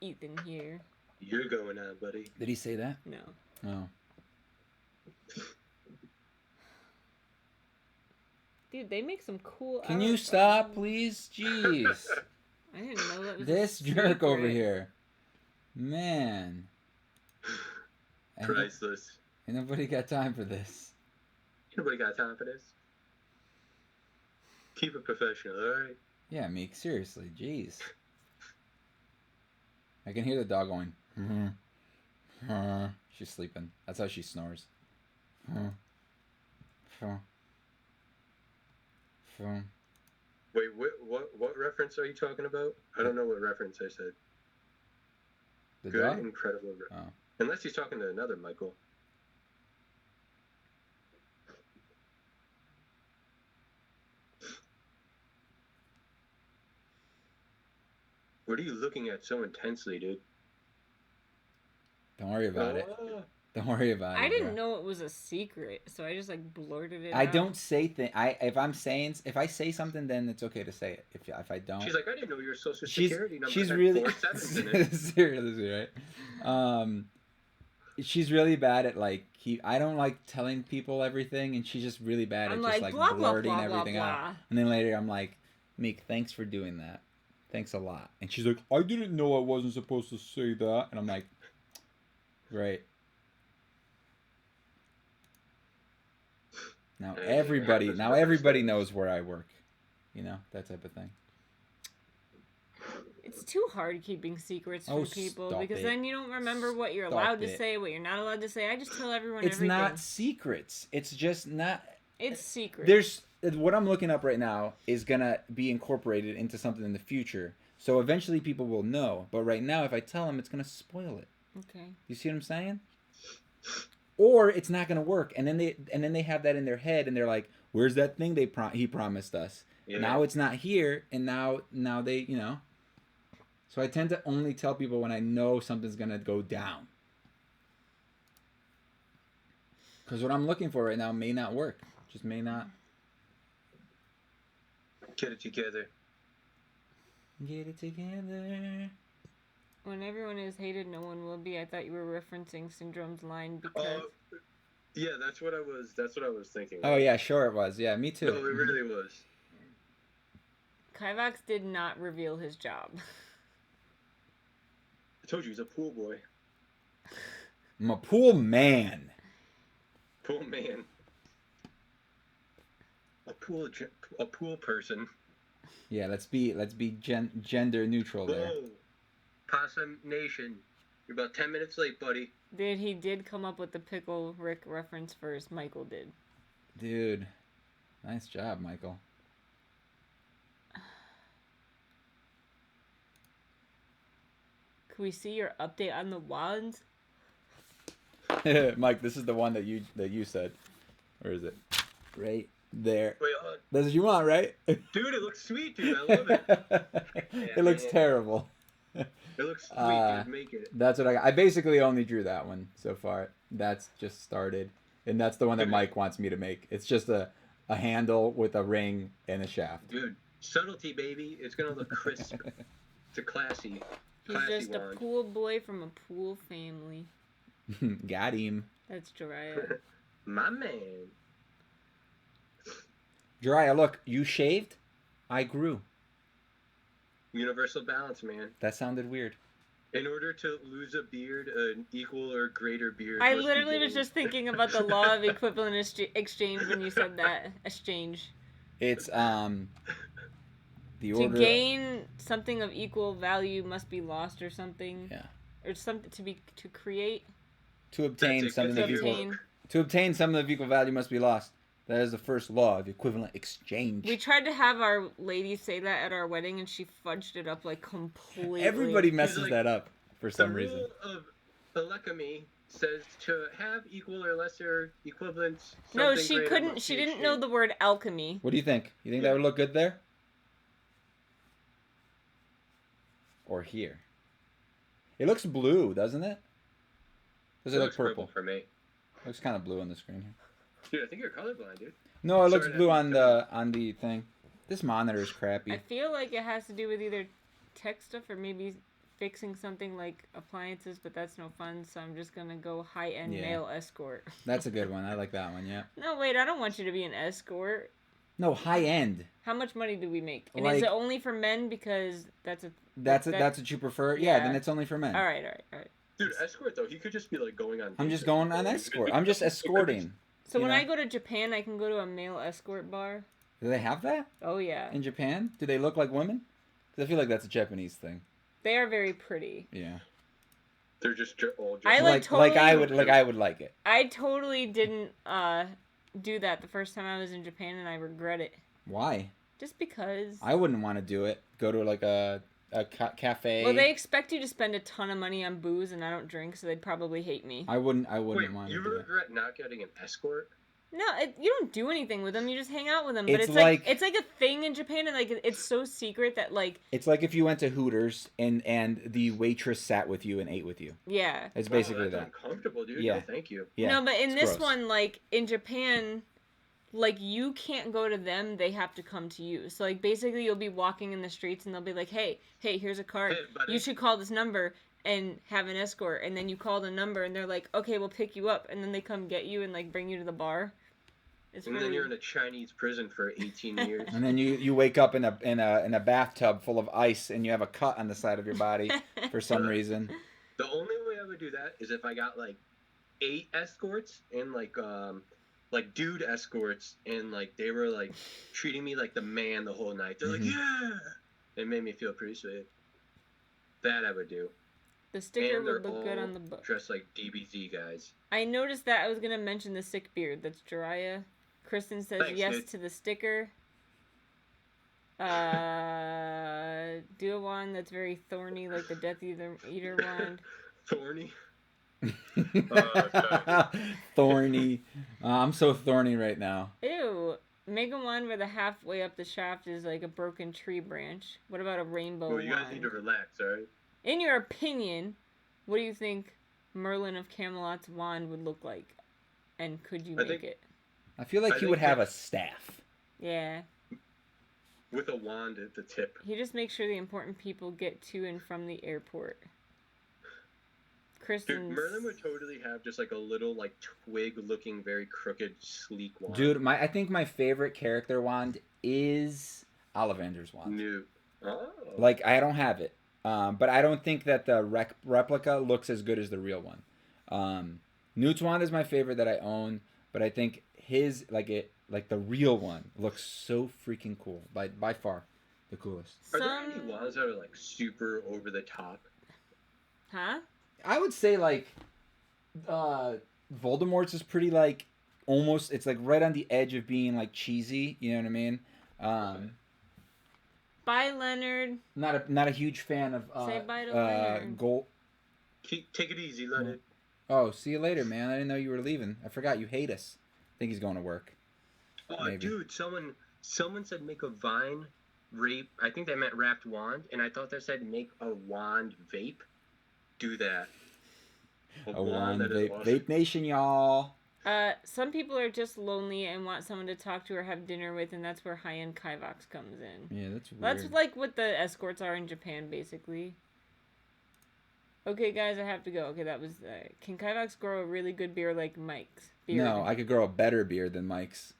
Ethan here. You're going on, buddy. Did he say that? No. Oh. Dude, they make some cool. Can you stop, please? Jeez. I didn't know that was This jerk over here. Man. Priceless. Ain't nobody got time for this. Nobody got time for this. Keep it professional, alright? Yeah, Meek, seriously. Jeez. I can hear the dog going. She's sleeping. That's how she snores. Wait, what reference are you talking about? I don't know what reference I said. The Good, dog? incredible. Oh. Unless he's talking to another Michael. What are you looking at so intensely, dude? Don't worry about it. Don't worry about it. I didn't bro. know it was a secret, so I just like blurted it out. I don't say things. If I say something, then it's okay to say it. If I don't, She's like, I didn't know your social security number she's had really 4 sevens in it. seriously, right? She's really bad at like I don't like telling people everything, and she's just really bad I'm at just like, like blah, blah, blurting blah, blah, everything out. blah. And then later I'm like, Meek, thanks for doing that. Thanks a lot. And she's like, I didn't know I wasn't supposed to say that. And I'm like, great. Now everybody knows where I work. You know, that type of thing. It's too hard keeping secrets from people stop because it. then you don't remember what you're Stop allowed to it. say, what you're not allowed to say. I just tell everyone It's everything. not secrets. It's just not. It's secret. There's what I'm looking up right now is gonna be incorporated into something in the future. So eventually people will know. But right now, if I tell them, it's gonna spoil it. Okay. You see what I'm saying? Or it's not gonna work, and then they have that in their head, and they're like, "Where's that thing he promised us?" Yeah. Now it's not here, and now they, you know. So I tend to only tell people when I know something's gonna go down. Because what I'm looking for right now may not work. Just may not. Get it together. Get it together. When everyone is hated, no one will be. I thought you were referencing Syndrome's line because. Yeah, that's what I was thinking. Oh yeah, sure it was. Yeah, me too. No, it really was. Kivox did not reveal his job. I told you he's a pool boy. I'm a pool man. Pool man. A pool person. Yeah, let's be gender neutral there. Whoa. Possum Nation. You're about 10 minutes late, buddy. He did come up with the Pickle Rick reference first. Michael did. Dude, nice job, Michael. Can we see your update on the wands? Mike, this is the one that you said. Where is it? Right there. Wait, hold on. That's what you want, right? Dude, it looks sweet, dude. I love it. It looks terrible. It looks sweet, dude. Make it. That's what I got. I basically only drew that one so far. That's just started. And that's the one that Mike wants me to make. It's just a handle with a ring and a shaft. Dude, subtlety, baby. It's going to look crisp. It's a classy He's just wand. a pool boy from a pool family. Got him. That's Jiraiya. My man. Jiraiya, look, you shaved, I grew. Universal balance, man. That sounded weird. In order to lose a beard, an equal or greater beard. I must be literally was gained. just thinking about the law of equivalent exchange when you said that. Exchange. It's the To order. gain something of equal value must be lost or something. Yeah. Or something to create. To obtain That's it. something Good of to equal. obtain. To obtain something of equal value must be lost. That is the first law of equivalent exchange. We tried to have our lady say that at our wedding, and she fudged it up like completely. Everybody messes like, that up for some reason. The rule of alchemy says to have equal or lesser equivalents. No, something she greater couldn't. must She be didn't know exchanged. the word alchemy. What do you think? You think that would look good there? Or here? It looks blue, doesn't it? Does it look looks purple? for me. Looks kind of blue on the screen here. Dude, I think you're colorblind, dude. No, it looks Sorry to blue have on you the thing. This monitor is crappy. I feel like it has to do with either tech stuff or maybe fixing something like appliances, but that's no fun, so I'm just gonna go high-end male escort. That's a good one. I like that one, yeah. No, wait, I don't want you to be an escort. No, high-end. How much money do we make? And Like, is it only for men because that's that's what you prefer? Yeah, then it's only for men. All right. Dude, escort though, he could just be like going on. I'm just going on escort. I'm just escorting. So when I go to Japan, I can go to a male escort bar. Do they have that? Oh yeah. In Japan? Do they look like women? Because I feel like that's a Japanese thing. They are very pretty. Yeah. They're just all. I I would like it. I totally didn't do that the first time I was in Japan, and I regret it. Why? Just because. I wouldn't want to do it. Go to like a cafe. Well, they expect you to spend a ton of money on booze, and I don't drink, so they'd probably hate me. I wouldn't Wait, want to you do it. regret not getting an escort? No, you don't do anything with them. You just hang out with them. But It's it's like it's like a thing in Japan, and like it's so secret that like. It's like if you went to Hooters and the waitress sat with you and ate with you. Yeah. It's basically that's that. uncomfortable, dude. Yeah. No, thank you. Yeah. No, but in this gross. one, like in Japan, like you can't go to them; they have to come to you. So like basically, you'll be walking in the streets, and they'll be like, "Hey, here's a card. Hey, buddy." You should call this number and have an escort." And then you call the number, and they're like, "Okay, we'll pick you up," and then they come get you and like bring you to the bar. And then you're in a Chinese prison for 18 years. And then you wake up in a bathtub full of ice and you have a cut on the side of your body for some reason. The only way I would do that is if I got like 8 escorts and like dude escorts, and like they were like treating me like the man the whole night. They're like, yeah, it made me feel pretty sweet. That I would do. The sticker And would they're look good all on the book. dressed like DBZ guys. I noticed that. I was gonna mention the sick beard. That's Jiraiya. Kristen says Thanks, yes dude. to the sticker. Do a wand that's very thorny, like the Death Eater wand. Thorny. Thorny. I'm so thorny right now. Ew. Make a wand where the halfway up the shaft is like a broken tree branch. What about a rainbow Well, you guys wand? need to relax, alright? In your opinion, what do you think Merlin of Camelot's wand would look like? And could you make it? I feel like he would have a staff. Yeah. With a wand at the tip. He just makes sure the important people get to and from the airport. Kristen's... Dude, Merlin would totally have just like a little like twig-looking, very crooked, sleek wand. Dude, I think my favorite character wand is Ollivander's wand. New. Oh. Like, I don't have it. But I don't think that the replica looks as good as the real one. Newt's wand is my favorite that I own, but I think his, the real one looks so freaking cool. By far, the coolest. Are there any wands that are like super over the top? Huh? I would say Voldemort's is pretty almost, it's right on the edge of being cheesy. You know what I mean? Bye, Leonard. Not a huge fan of Say bye to Leonard. gold. Take it easy, Leonard. Oh, see you later, man. I didn't know you were leaving. I forgot you hate us. I think he's going to work. Oh, Maybe. dude, someone said make a vine rape. I think they meant wrapped wand, and I thought they said make a wand vape. Do that. A wand that is vape. awesome. Vape Nation, y'all. Some people are just lonely and want someone to talk to or have dinner with, and that's where high-end Kivox comes in. Yeah, that's weird. That's like what the escorts are in Japan, basically. Okay, guys, I have to go. Okay, that was... can Kivox grow a really good beard like Mike's beard? No, I could grow a better beard than Mike's.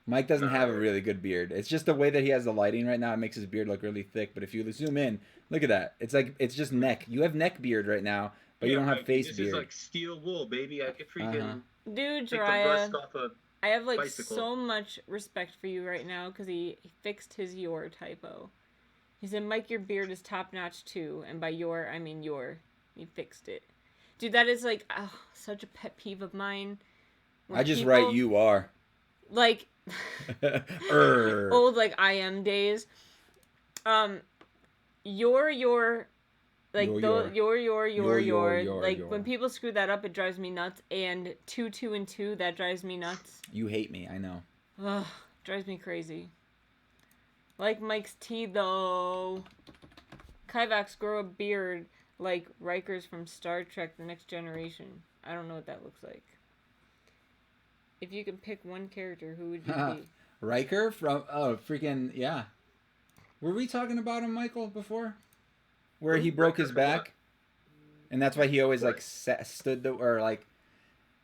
Mike doesn't have a really good beard. It's just the way that he has the lighting right now. It makes his beard look really thick. But if you zoom in, look at that. It's just neck. You have neck beard right now, but you don't have face this beard. This is like steel wool, baby. I could freaking... Dude, take the Jiraiya, rust off a I have bicycle. so much respect for you right now because he fixed his your typo. He said, Mike, your beard is top-notch too. And by your, I mean your. He fixed it. Dude, that is such a pet peeve of mine. When I just people, write you are. Old I am days. Your your when people screw that up, it drives me nuts. And 2 and 2, that drives me nuts. You hate me, I know. Ugh, drives me crazy. Like Mike's tea though. Kivox, grow a beard Like Riker's from Star Trek: The Next Generation. I don't know what that looks like. If you could pick one character, who would you be? Riker from freaking yeah. Were we talking about him, Michael, before? Where he broke his back, and that's why he always like stood or like.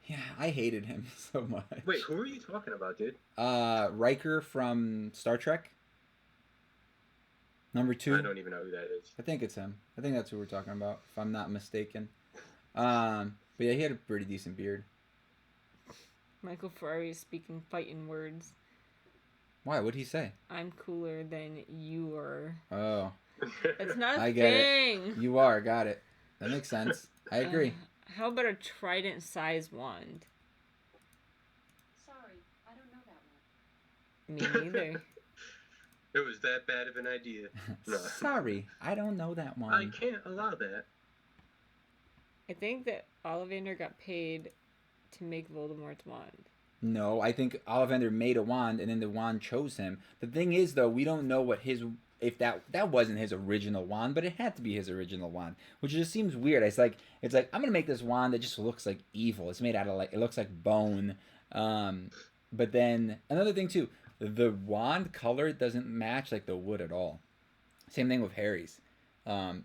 Yeah, I hated him so much. Wait, who are you talking about, dude? Riker from Star Trek. Number 2. I don't even know who that is. I think it's him. I think that's who we're talking about, if I'm not mistaken. But yeah, he had a pretty decent beard. Michael Ferrari is speaking fighting words. Why? What'd he say? I'm cooler than you are. Oh. That's not a I get thing. it. You are. Got it. That makes sense. I agree. How about a trident-sized wand? Sorry, I don't know that one. Me neither. It was that bad of an idea. No. Sorry, I don't know that one. I can't allow that. I think that Ollivander got paid to make Voldemort's wand. No, I think Ollivander made a wand and then the wand chose him. The thing is, though, we don't know what if that wasn't his original wand, but it had to be his original wand, which just seems weird. It's like I'm gonna make this wand that just looks like evil. It's made out of it looks like bone. But then another thing too, the wand color doesn't match like the wood at all. Same thing with Harry's.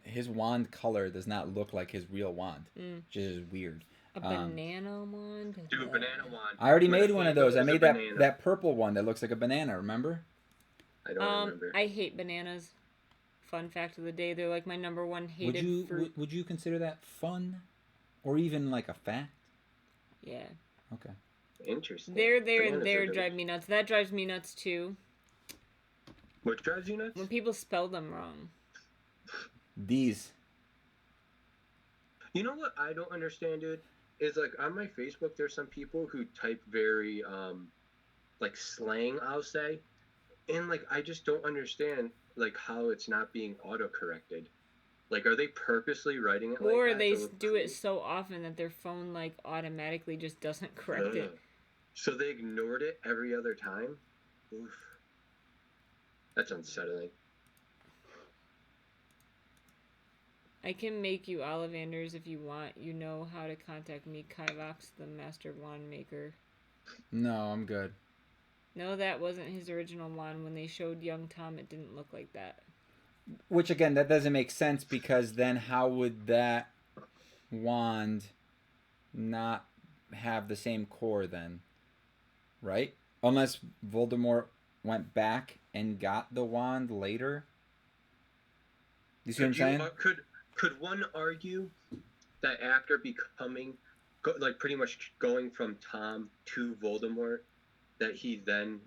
His wand color does not look like his real wand, which is weird. A banana wand? Dude, a banana wand. I already made one of those. I made that purple one that looks like a banana, remember? I don't remember. I hate bananas. Fun fact of the day, they're like my number one hated fruit. Would you consider that fun? Or even like a fact? Yeah. Okay. Interesting. There, and there drive me nuts. That drives me nuts too. What drives you nuts? When people spell them wrong. These. You know what I don't understand, dude? Is like on my Facebook, there's some people who type very, like slang, I'll say. And like, I just don't understand like how it's not being auto-corrected. Like, are they purposely writing it like that? Or they do it so often that their phone like automatically just doesn't correct it. So they ignored it every other time? Oof. That's unsettling. I can make you Ollivanders if you want. You know how to contact me, Kivox, the master wand maker. No, I'm good. No, that wasn't his original wand. When they showed young Tom, it didn't look like that. Which, again, that doesn't make sense because then how would that wand not have the same core then? Right? Unless Voldemort went back and got the wand later? You see what I'm saying? Could one argue that after becoming, like pretty much going from Tom to Voldemort, that he then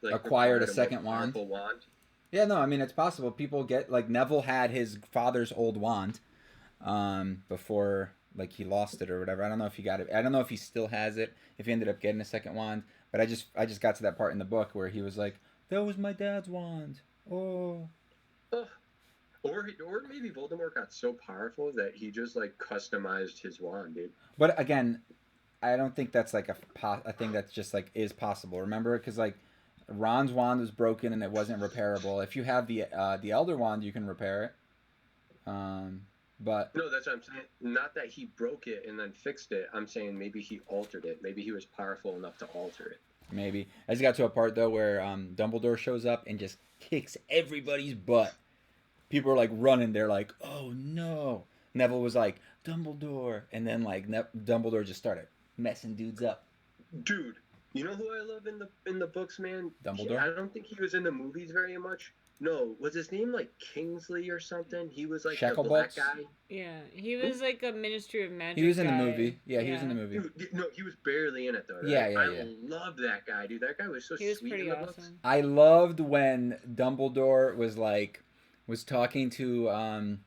like acquired a second wand? Yeah, no, I mean, it's possible. People get, like, Neville had his father's old wand before, like, he lost it or whatever. I don't know if he got it. I don't know if he still has it, if he ended up getting a second wand. But I just got to that part in the book where he was like, that was my dad's wand. Oh. Or maybe Voldemort got so powerful that he just, like, customized his wand, dude. But, again, I don't think that's, like, a thing that's just, like, is possible. Remember? Because, like, Ron's wand was broken and it wasn't repairable. If you have the Elder wand, you can repair it. But no, that's what I'm saying. Not that he broke it and then fixed it. I'm saying maybe he altered it. Maybe he was powerful enough to alter it. Maybe. I just got to a part though where Dumbledore shows up and just kicks everybody's butt. People are like running. They're like, "Oh no!" Neville was like, "Dumbledore," and then like Dumbledore just started messing dudes up. Dude. You know who I love in the books, man? Dumbledore? I don't think he was in the movies very much. No, was his name like Kingsley or something? He was like the black guy. Yeah, he was like a Ministry of Magic. He was in the movie. Yeah, he was in the movie. Dude, no, he was barely in it though. Right? Yeah. I loved that guy, dude. That guy was so sweet. He was pretty awesome. Books. I loved when Dumbledore was talking to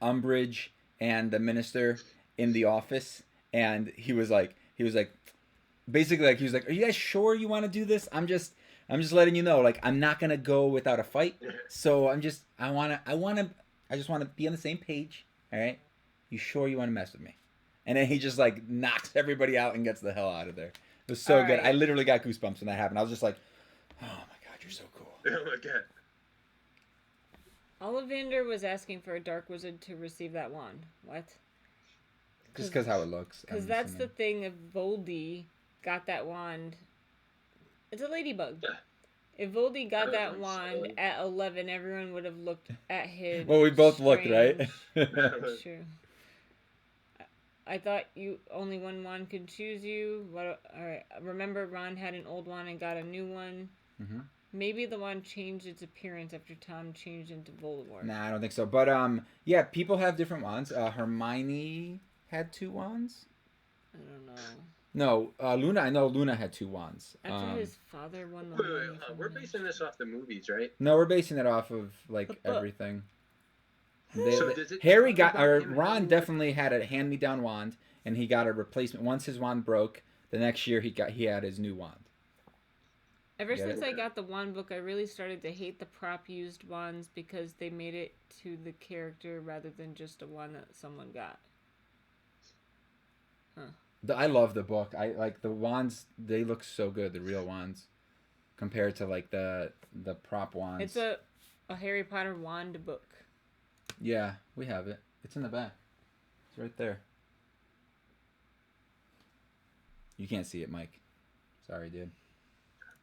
Umbridge and the minister in the office, and he was like. Basically, like, he was like, "Are you guys sure you want to do this? I'm just letting you know, like, I'm not gonna go without a fight. So I just want to be on the same page. All right? You sure you want to mess with me?" And then he just like knocks everybody out and gets the hell out of there. It was so good. I literally got goosebumps when that happened. I was just like, "Oh my god, you're so cool." Oh my god. Ollivander was asking for a dark wizard to receive that wand. What? Just because how it looks. Because I'm that's the assuming. thing. If Voldy got that wand, it's a ladybug. Yeah. If Voldy got I was that like, wand so- at 11, everyone would have looked at him. Well, we both looked, right? That's true. I thought you only one wand could choose you. What? All right. Remember, Ron had an old wand and got a new one. Mm-hmm. Maybe the wand changed its appearance after Tom changed into Voldemort. Nah, I don't think so. But yeah, people have different wands. Hermione had 2 wands. I don't know. No, Luna. I know Luna had 2 wands. After his father won the Wait, money from we're him. basing this off the movies, right? No, we're basing it off of like The book. everything. So does it Harry talk got, about or him Ron having, definitely had a hand-me-down wand, and he got a replacement. Once his wand broke, the next year he had his new wand. Ever Get since it? I got the wand book, I really started to hate the prop used wands because they made it to the character rather than just a wand that someone got. I love the book. I like the wands. They look so good, the real wands, compared to like the prop wands. It's a Harry Potter wand book. Yeah, we have it. It's in the back. It's right there. You can't see it, Mike. Sorry, dude.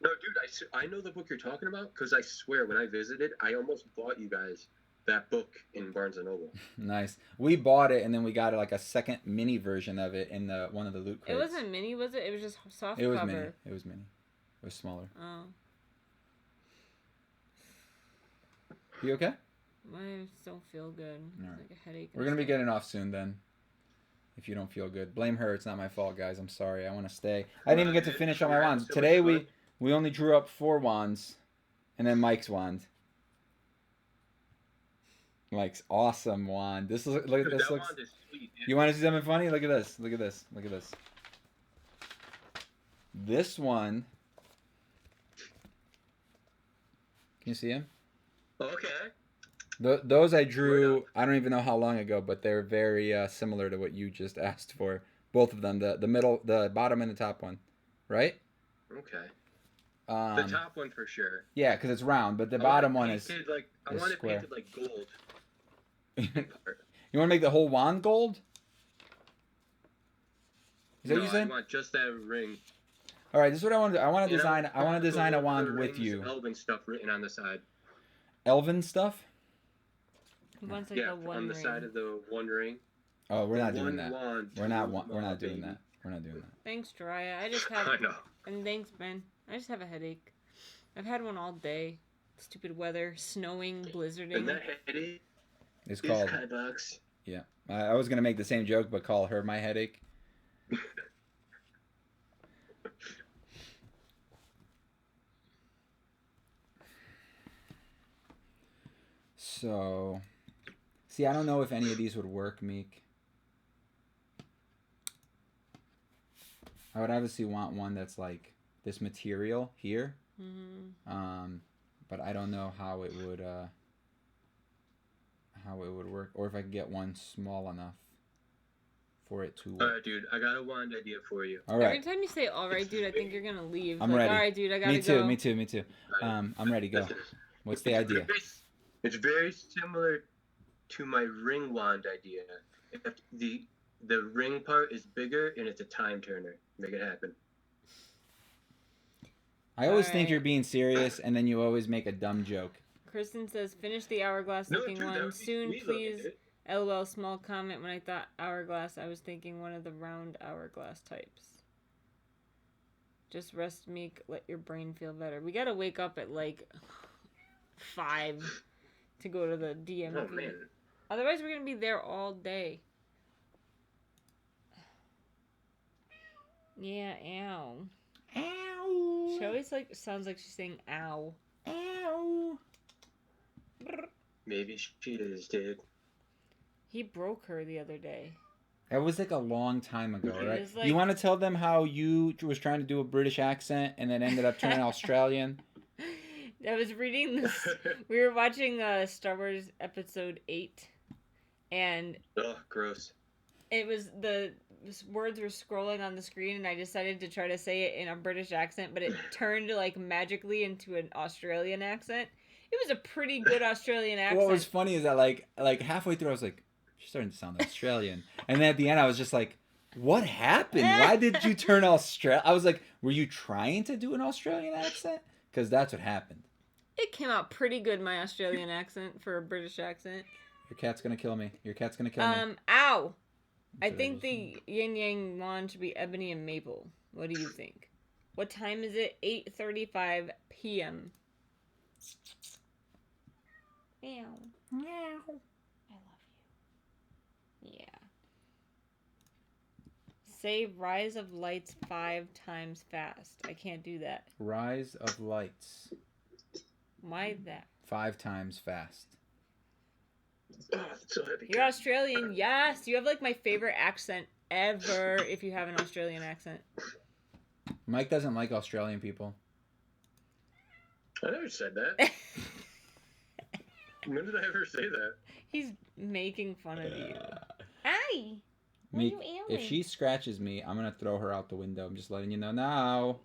No, dude, I know the book you're talking about because I swear when I visited, I almost bought you guys that book in Barnes & Noble. Nice. We bought it, and then we got like a second mini version of it in one of the loot It crates. wasn't mini, was it? It was just soft It was cover. mini. It was mini. It was smaller. Oh. You okay? I don't feel good. It's Alright. like a headache. We're gonna be getting off soon then. If you don't feel good, blame her. It's not my fault, guys. I'm sorry. I want to stay. I didn't even get to finish all my wands. So Today much fun. we only drew up 4 wands, and then Mike's wand. Mike's awesome wand. This look at Dude, this that looks. wand is sweet, dude. You want to see something funny? Look at this. Look at this. Look at this. This one. Can you see him? Okay. Those I drew. I don't even know how long ago, but they're very similar to what you just asked for. Both of them. The middle, the bottom, and the top one, right? Okay. The top one for sure. Yeah, because it's round, but the I bottom want one it is. painted like I is want it square. painted like gold. You want to make the whole wand gold? Is that what you I said? want just that ring. All right, this is what I want to do. I want to And design. I want to design a the wand with rings, you. Elven stuff written on the side. Elven stuff? He wants like Yeah, a one on the ring. side of the one ring. Oh, we're not The doing one that. wand, We're not. two We're not doing baby. that. We're not doing that. Thanks, Jiraiya. I just have. I know. And thanks, Ben. I just have a headache. I've had one all day. Stupid weather, snowing, blizzarding. And that headache It's is called. Kivox. Yeah, I was gonna make the same joke, but call her my headache. So, see, I don't know if any of these would work, Meek. I would obviously want one that's like this material here, Mm-hmm. but I don't know how it would work, or if I could get one small enough for it to work. Alright, dude, I got a wand idea for you. All Every right, time you say "all right, dude," I think you're gonna leave. I'm like, ready. All right, dude, I gotta me too, go. me too, me too. Alright. I'm ready. Go. Listen, What's the idea? It's very similar to my ring wand idea. If the ring part is bigger and it's a time turner. Make it happen. I always think Alright. you're being serious, and then you always make a dumb joke. Kristen says, "Finish the hourglass No, looking dude, that one would be soon, sweet looking, please." dude. LOL. Small comment. When I thought hourglass, I was thinking one of the round hourglass types. Just rest, Meek. Let your brain feel better. We gotta wake up at like 5 to go to the DMV. Oh man. Otherwise, we're gonna be there all day. Yeah, ow. Ow! She always like sounds like she's saying ow. Ow! Maybe she is, dude. He broke her the other day. That was like a long time ago, It right? was like- You want to tell them how you was trying to do a British accent and then ended up turning Australian? I was reading this. We were watching Star Wars Episode 8, and Ugh, gross. it was the words were scrolling on the screen, and I decided to try to say it in a British accent, but it turned like magically into an Australian accent. It was a pretty good Australian accent. What was funny is that like halfway through I was like, she's starting to sound Australian, and then at the end I was just like, what happened? Why did you turn Australian? I was like, were you trying to do an Australian accent? Because that's what happened. It came out pretty good, my Australian accent for a British accent. Your cat's gonna kill me. Your cat's gonna kill me. Ow! That's I what think just said. the yin yang wand should be ebony and maple. What do you think? What time is it? 8:35 p.m. Meow. Meow. I love you. Yeah. Say Rise of Lights 5 times fast. I can't do that. Rise of Lights. Why that? 5 times fast. Oh, so happy. You're Australian, yes. You have like my favorite accent ever if you have an Australian accent. Mike doesn't like Australian people. I never said that. When did I ever say that? He's making fun of you. Aye. What Meek, are you if ailing? she scratches me, I'm gonna throw her out the window. I'm just letting you know now.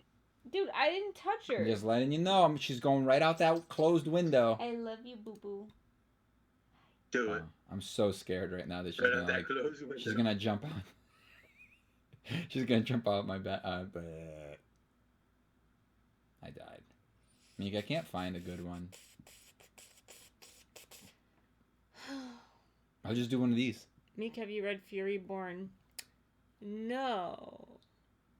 Dude, I didn't touch her. I'm just letting you know. She's going right out that closed window. I love you, boo boo. Do it. I'm so scared right now that she's Right gonna out that like. close window. She's gonna jump out. She's gonna jump out my back. But I died. Meek, I can't find a good one. I'll just do one of these. Meek, have you read Fury Born? No.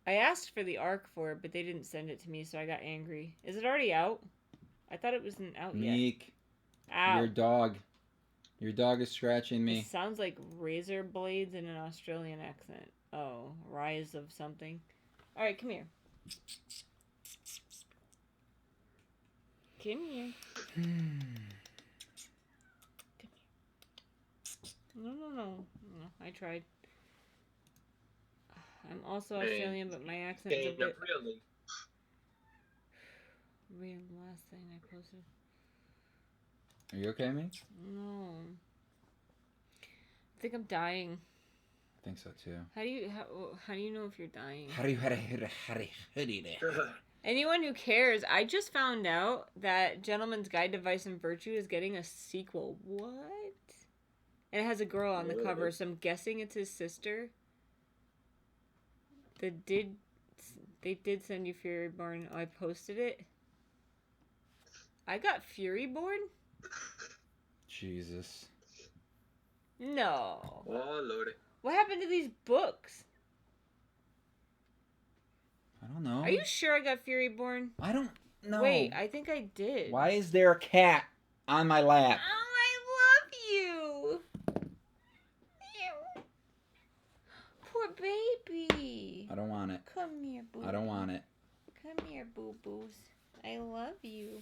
I asked for the arc for it, but they didn't send it to me, so I got angry. Is it already out? I thought it wasn't out yet. Meek, Ow. your dog is scratching me. It sounds like razor blades in an Australian accent. Oh, rise of something. All right, come here. Come here. No. I tried. I'm also Hey. Australian, but my accent's a Hey, bit... really? Read the last thing I posted. Are you okay, Meek? No. I think I'm dying. I think so too. How do you know if you're dying? Hurry. Anyone who cares, I just found out that Gentleman's Guide to Vice and Virtue is getting a sequel. What? And it has a girl on the cover, so I'm guessing it's his sister. They did send you Fury Born. Oh, I posted it. I got Fury Born? Jesus. No. Oh, Lordy. What happened to these books? I don't know. Are you sure I got Fury Born? I don't know. Wait, I think I did. Why is there a cat on my lap? Oh, I love you. Ew. Poor baby. I don't want it. Come here, boo. I don't want it. Come here, boo-boos. I love you.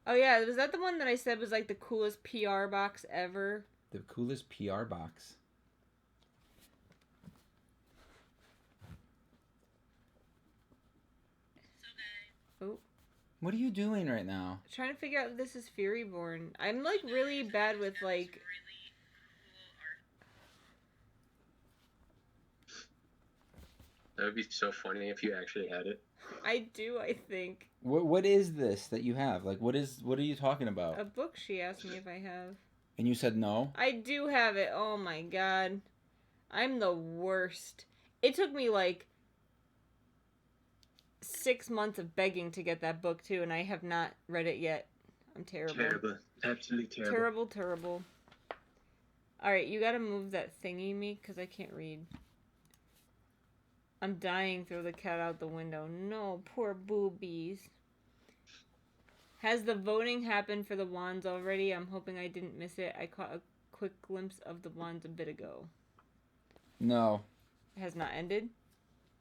Oh, yeah, was that the one that I said was like the coolest PR box ever? The coolest PR box. Oh. What are you doing right now? Trying to figure out if this is Fury Born. I'm like really bad with like... That would be so funny if you actually had it. I do, I think. What is this that you have? Like, what are you talking about? A book she asked me if I have. And you said no? I do have it. Oh my god. I'm the worst. It took me like 6 months of begging to get that book too, and I have not read it yet. I'm terrible. Terrible. Absolutely terrible. Terrible. Alright, you gotta move that thingy me, because I can't read. I'm dying. Throw the cat out the window. No, poor boobies. Has the voting happened for the wands already? I'm hoping I didn't miss it. I caught a quick glimpse of the wands a bit ago. No. It has not ended?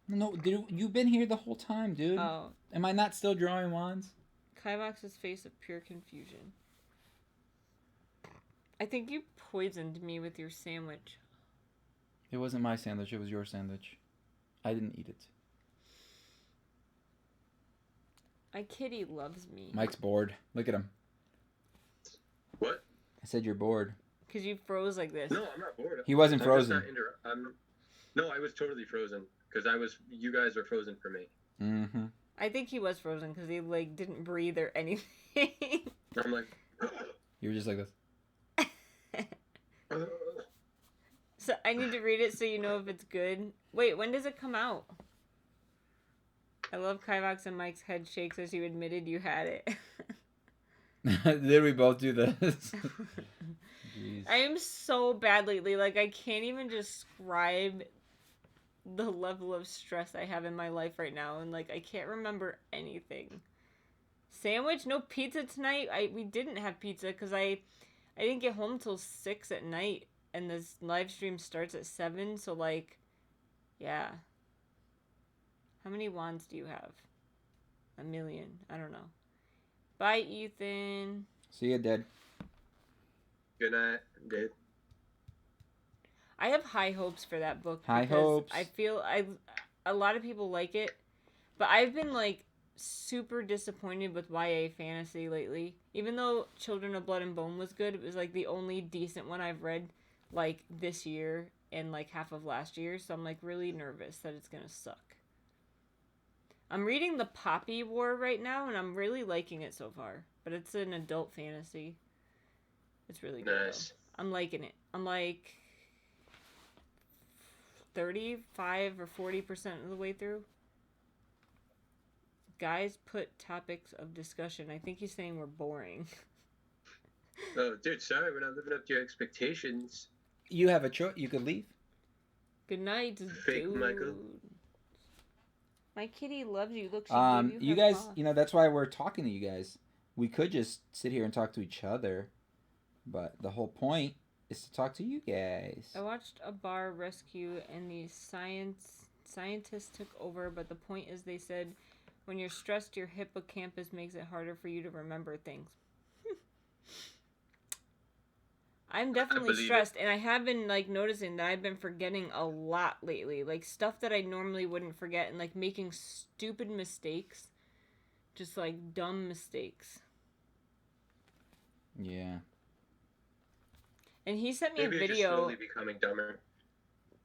No, dude, you've been here the whole time, dude. Oh. Am I not still drawing wands? Kivox's face of pure confusion. I think you poisoned me with your sandwich. It wasn't my sandwich, it was your sandwich. I didn't eat it. My kitty loves me. Mike's bored. Look at him. What? I said you're bored. Because you froze like this. No, I'm not bored. He wasn't frozen. No, I was totally frozen. Because you guys were frozen for me. Mm-hmm. I think he was frozen because he like didn't breathe or anything. I'm like, You were just like this. So I need to read it so you know if it's good. Wait, when does it come out? I love Kivox and Mike's head shakes as you admitted you had it. Did we both do this? Jeez. I am so bad lately. Like, I can't even describe the level of stress I have in my life right now. And, like, I can't remember anything. Sandwich? No pizza tonight? We didn't have pizza because I didn't get home till 6 at night. And this live stream starts at 7. So, like, yeah. How many wands do you have? 1 million. I don't know. Bye, Ethan. See you, Dad. good night, Dave. I have high hopes for that book. High because hopes. I feel a lot of people like it, but I've been like super disappointed with YA fantasy lately. Even though Children of Blood and Bone was good, it was like the only decent one I've read like this year and like half of last year. So I'm like really nervous that it's gonna suck. I'm reading The Poppy War right now, and I'm really liking it so far. But it's an adult fantasy. It's really good. Nice. Though. I'm liking it. I'm like 35 or 40% of the way through. Guys, put topics of discussion. I think he's saying we're boring. Oh, dude, sorry, we're not living up to your expectations. You have a choice. You could leave. Good night, Fake dude. Michael. My kitty loves you. Look, she gave You her guys, paw. you know, that's why we're talking to you guys. We could just sit here and talk to each other, but the whole point is to talk to you guys. I watched a bar rescue and the scientists took over, but the point is they said when you're stressed, your hippocampus makes it harder for you to remember things. I'm definitely believe stressed, and I have been like noticing that I've been forgetting a lot lately, like stuff that I normally wouldn't forget, and like making stupid mistakes, just like dumb mistakes. Yeah. And he sent me Maybe a you're just video. slowly becoming dumber.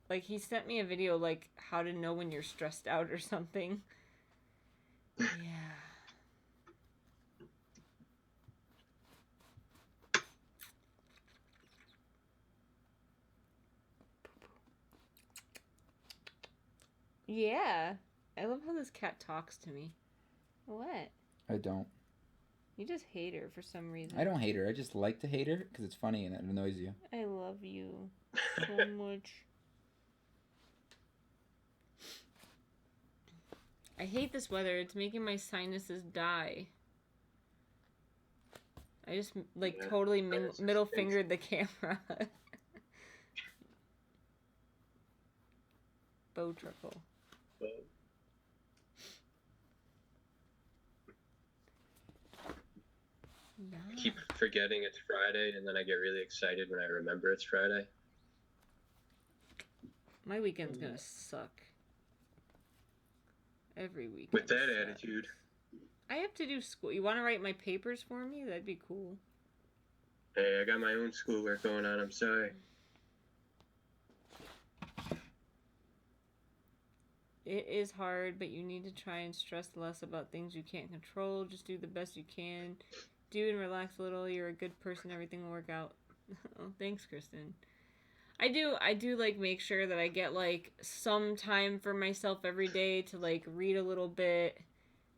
Like, he sent me a video, like, how to know when you're stressed out or something. Yeah. Yeah. I love how this cat talks to me. What? I don't. You just hate her for some reason. I don't hate her. I just like to hate her because it's funny and it annoys you. I love you so much. I hate this weather. It's making my sinuses die. I just, like, Yeah, totally sinuses middle stinks. fingered the camera. Bow truckle. But Yeah. I keep forgetting it's Friday, and then I get really excited when I remember it's Friday. My weekend's gonna suck. Every weekend. With that sucks. attitude. I have to do school. You want to write my papers for me? That'd be cool. Hey, I got my own schoolwork going on. I'm sorry. It is hard, but you need to try and stress less about things you can't control. Just do the best you can. Do and relax a little. You're a good person. Everything will work out. Oh, thanks, Kristen. I do like make sure that I get like some time for myself every day to like read a little bit.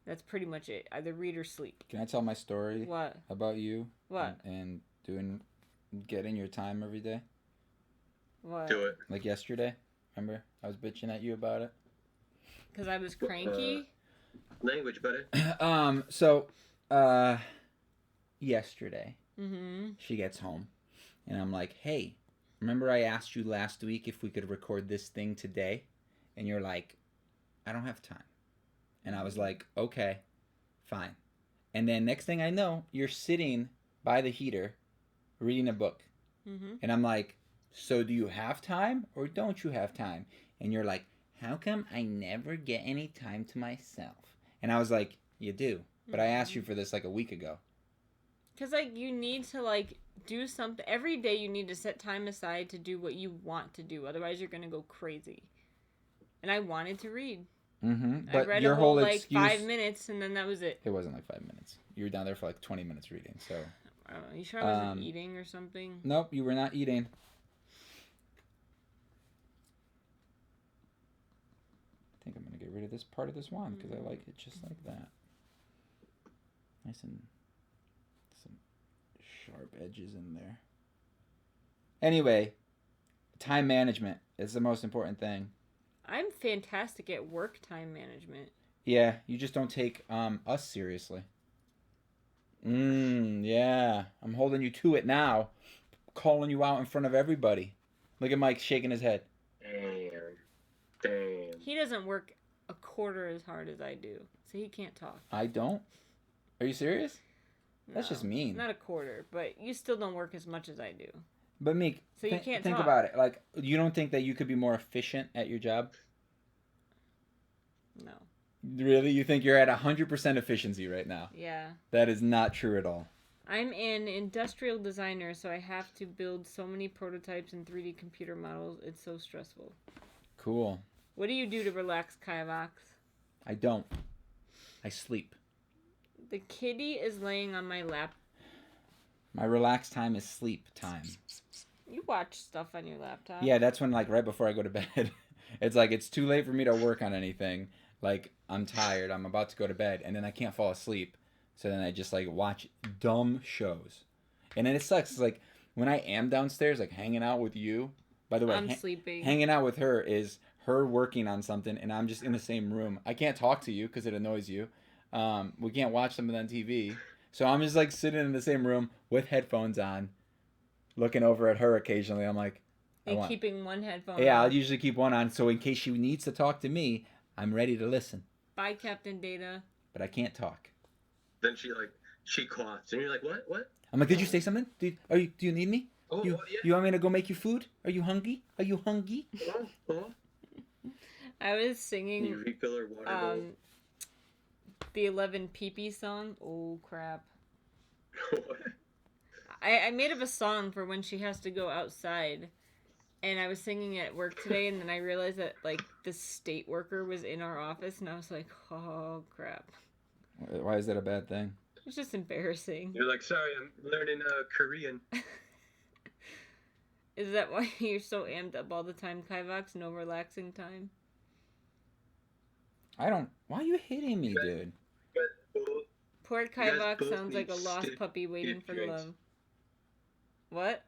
That's pretty much it. Either read or sleep. Can I tell my story What? about you? What? And getting your time every day? What? Do it. Like yesterday? Remember? I was bitching at you about it. Because I was cranky? Language, buddy. Yesterday, Mm-hmm. she gets home, and I'm like, hey, remember I asked you last week if we could record this thing today? And you're like, I don't have time. And I was like, okay, fine. And then next thing I know, you're sitting by the heater reading a book. Mm-hmm. And I'm like, so do you have time or don't you have time? And you're like, how come I never get any time to myself? And I was like, you do. But I asked you for this like a week ago. Because, like, you need to, like, do something. Every day you need to set time aside to do what you want to do. Otherwise, you're going to go crazy. And I wanted to read. Mm-hmm. I But read your a whole whole like excuse. 5 minutes, and then that was it. It wasn't like 5 minutes. You were down there for like 20 minutes reading. So. You sure I wasn't eating or something? Nope, you were not eating. I think I'm gonna get rid of this part of this wand because I like it just like that. Nice and some sharp edges in there. Anyway, time management is the most important thing. I'm fantastic at work time management. Yeah, you just don't take us seriously. Yeah. I'm holding you to it now. Calling you out in front of everybody. Look at Mike shaking his head. Damn. He doesn't work a quarter as hard as I do, so he can't talk. I don't? Are you serious? That's No, just mean. Not a quarter, but you still don't work as much as I do. But Meek, So you can't think talk. about it. Like, you don't think that you could be more efficient at your job? No. Really? You think you're at 100% efficiency right now? Yeah. That is not true at all. I'm an industrial designer, so I have to build so many prototypes and 3D computer models. It's so stressful. Cool. What do you do to relax, Kivox? I don't. I sleep. The kitty is laying on my lap. My relaxed time is sleep time. You watch stuff on your laptop. Yeah, that's when, like, right before I go to bed. It's like, it's too late for me to work on anything. Like, I'm tired. I'm about to go to bed. And then I can't fall asleep. So then I just, like, watch dumb shows. And then it sucks. It's like, when I am downstairs, like, hanging out with you. By the way, I'm sleeping. Hanging out with her is her working on something. And I'm just in the same room. I can't talk to you because it annoys you. We can't watch something on TV. So I'm just, like, sitting in the same room with headphones on. Looking over at her occasionally. I'm like, keeping one headphone yeah, on. I'll usually keep one on. So in case she needs to talk to me, I'm ready to listen. Bye, Captain Data. But I can't talk. Then she coughs, and you're like, what? I'm like, did you say something? Do you need me? Oh, you, yeah. you want me to go make you food? Are you hungry? Oh. I was singing You refill her water bowl. the 11 Pee-Pee song. Oh, crap. What? I made up a song for when she has to go outside. And I was singing it at work today, and then I realized that, like, the state worker was in our office, and I was like, oh, crap. Why is that a bad thing? It's just embarrassing. You're like, sorry, I'm learning Korean. Is that why you're so amped up all the time, Kivox? No relaxing time? Why are you hitting me, dude? Poor You guys Kivox both sounds like a need lost stiff puppy waiting hip for joints. love. What?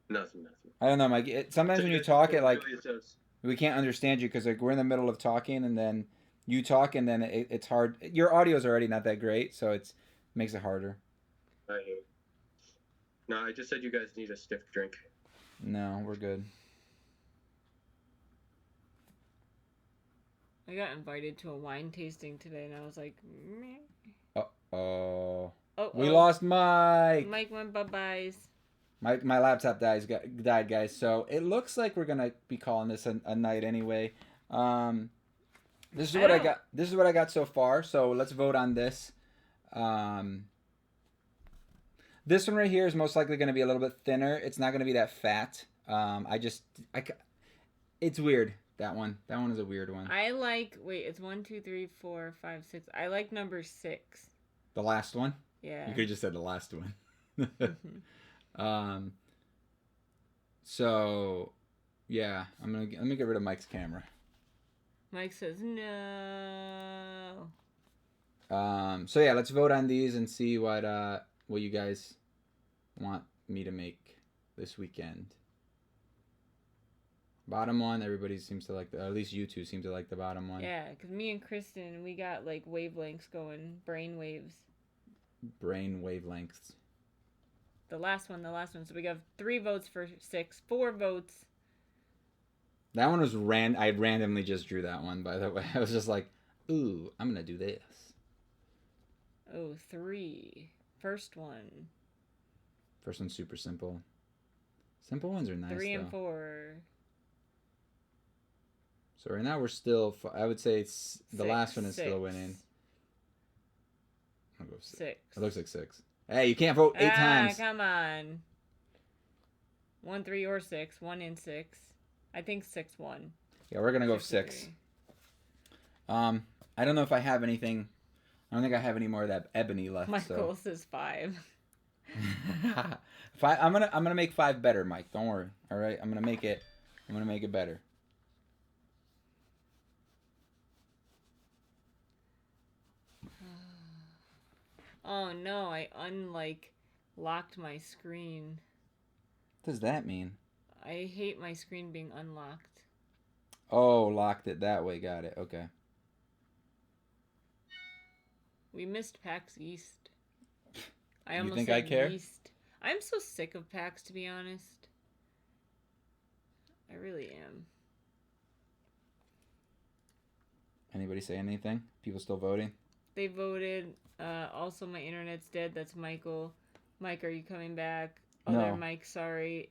Nothing. I don't know, Mike. Sometimes So when you you guys talk, enjoy it like yourselves. we can't understand you because like we're in the middle of talking, and then you talk, and then it's hard. Your audio's already not that great, so it makes it harder. No, I just said you guys need a stiff drink. No, we're good. I got invited to a wine tasting today, and I was like, meh. Oh, Oh, we lost Mike. Mike went bye-byes. My laptop died, guys. So it looks like we're gonna be calling this a night anyway. This is what I got. This is what I got so far. So let's vote on this. This one right here is most likely going to be a little bit thinner. It's not going to be that fat. It's weird. That one is a weird one. I like, wait, it's 1, 2, 3, 4, 5, 6. I like number 6. The last one? Yeah. You could have just said the last one. So, yeah, let me get rid of Mike's camera. Mike says no. So yeah, let's vote on these and see what you guys want me to make this weekend. Bottom one, everybody seems to like, or at least you two seem to like the bottom one. Yeah, because me and Kristen, we got like wavelengths going, brain waves. Brain wavelengths. The last one. So we got 3 votes for 6, 4 votes. That one was I randomly just drew that one, by the way. I was just like, ooh, I'm going to do this. Oh, 3. First one. First one's super simple. Simple ones are nice, 3 and though. 4. So right now we're still, I would say it's the last one is 6. still winning. I'll go 6. It looks like 6. Hey, you can't vote 8 times. Come on. 1, 3, or 6. 1 and 6. I think 6 won. Yeah, we're gonna go 6. 63. I don't know if I have anything. I don't think I have any more of that ebony left. Michael says 5. I'm gonna make 5 better, Mike. Don't worry. All right, I'm gonna make it better. Oh no, I locked my screen. What does that mean? I hate my screen being unlocked. Oh, locked it that way. Got it. Okay. We missed PAX East. I You almost think said I care? East. I'm so sick of PAX, to be honest. I really am. Anybody say anything? People still voting? They voted. Also, my internet's dead. That's Michael. Mike, are you coming back? Other No. Mike, sorry.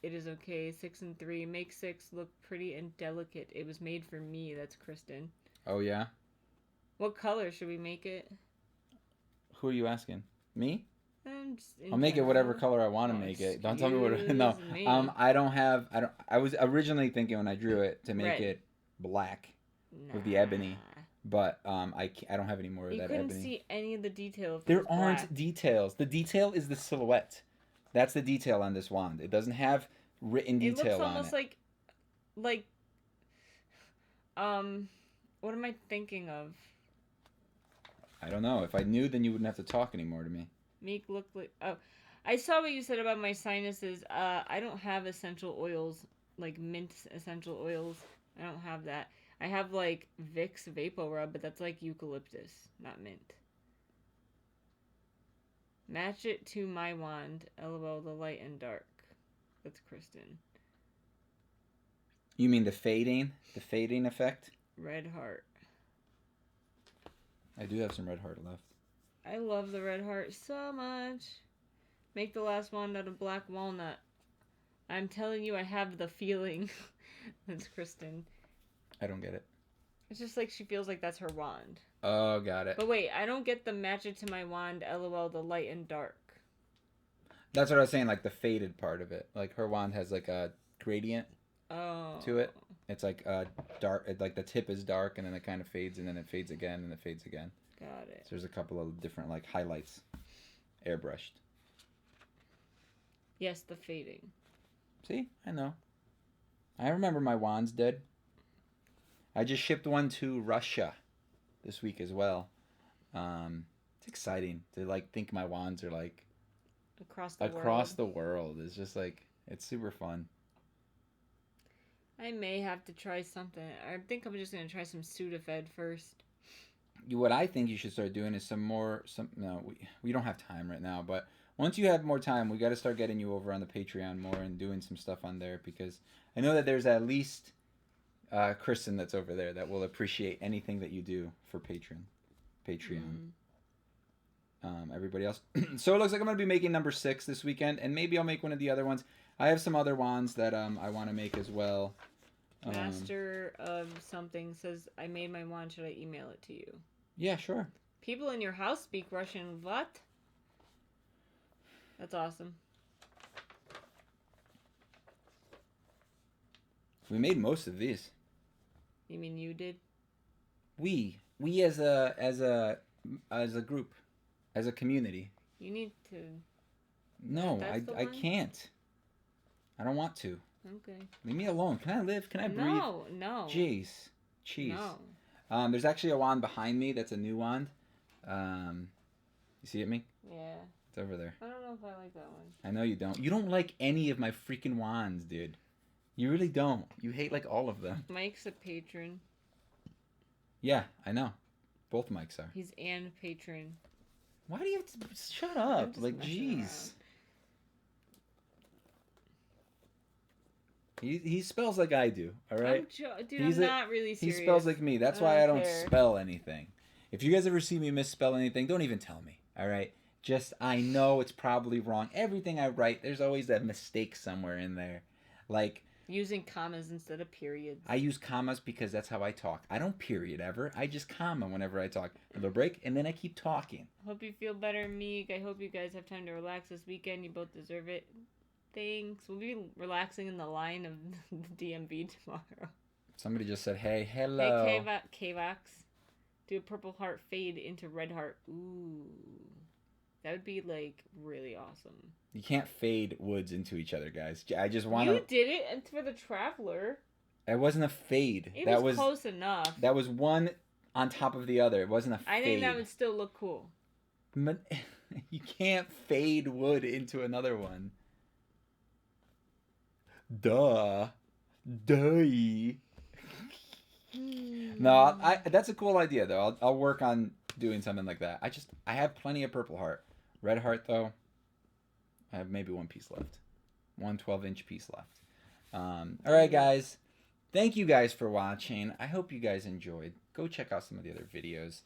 It is okay. 6 and 3. Make 6 look pretty and delicate. It was made for me. That's Kristen. Oh yeah. What color should we make it? Who are you asking? Me? Just in I'll make it whatever general. color I want to Oh, make it. Don't tell me what. excuse No. me. I was originally thinking when I drew it to make Red. it black with the ebony, but I don't have any more of You that couldn't ebony. see any of the detail. If it There was aren't black. details. The detail is the silhouette. That's the detail on this wand. It doesn't have written It detail looks on almost it. like, what am I thinking of? I don't know. If I knew, then you wouldn't have to talk anymore to me. Make look like, oh, I saw what you said about my sinuses. I don't have essential oils, like mint essential oils. I don't have that. I have like Vicks Vapor Rub, but that's like eucalyptus, not mint. Match it to my wand. LOL, the light and dark. That's Kristen. You mean the fading? The fading effect? Red heart. I do have some red heart left. I love the red heart so much. Make the last wand out of black walnut. I'm telling you, I have the feeling. That's Kristen. I don't get it. It's just like she feels like that's her wand. Oh, got it. But wait, I don't get the match it to my wand. LOL, the light and dark. That's what I was saying, like the faded part of it. Like her wand has like a gradient Oh. to it. It's like dark, like the tip is dark and then it kind of fades and then it fades again and it fades again. Got it. So there's a couple of different like highlights airbrushed. Yes, the fading. See? I know. I remember my wands did. I just shipped one to Russia this week as well. It's exciting to like think my wands are like Across the across world. the world. It's just like it's super fun. I may have to try something. I think I'm just going to try some Sudafed first. What I think you should start doing is we don't have time right now, but once you have more time, we got to start getting you over on the Patreon more and doing some stuff on there, because I know that there's at least Kristen that's over there that will appreciate anything that you do for Patreon. Everybody else. So it looks like I'm going to be making number 6 this weekend, and maybe I'll make one of the other ones. I have some other wands that I want to make as well. Master of something says, I made my wand. Should I email it to you? Yeah, sure. People in your house speak Russian. What? That's awesome. We made most of these. You mean you did? We as a group, as a community. You need to. No, That's the I one? can't. I don't want to. Okay. Leave me alone. Can I live? Can I breathe? No. Jeez. No. There's actually a wand behind me that's a new wand. You see it, me? Yeah. It's over there. I don't know if I like that one. I know you don't. You don't like any of my freaking wands, dude. You really don't. You hate like all of them. Mike's a patron. Yeah, I know. Both mics are. He's an patron. Why do you have to shut I'm up? just Like, messing jeez. He spells like I do, all right? Dude, He's I'm a- not really He serious. spells like me. That's I why I don't don't care. spell anything. If you guys ever see me misspell anything, don't even tell me, all right? Just, I know it's probably wrong. Everything I write, there's always that mistake somewhere in there. Like, Using commas instead of periods. I use commas because that's how I talk. I don't period ever. I just comma whenever I talk. A little break, and then I keep talking. Hope you feel better, Meek. I hope you guys have time to relax this weekend. You both deserve it. Thanks. We'll be relaxing in the line of the DMV tomorrow. Somebody just said, hey, hello. Hey, Kivox. Do a purple heart fade into red heart. Ooh. That would be, like, really awesome. You can't fade woods into each other, guys. I just want to... You did it and for the Traveler. It wasn't a fade. It that was close enough. That was one on top of the other. It wasn't a fade. I think that would still look cool. You can't fade wood into another one. Duh. No, that's a cool idea, though. I'll work on doing something like that. I have plenty of purple heart. Red heart, though, I have maybe one piece left. One 12-inch piece left. All right, guys. Thank you guys for watching. I hope you guys enjoyed. Go check out some of the other videos.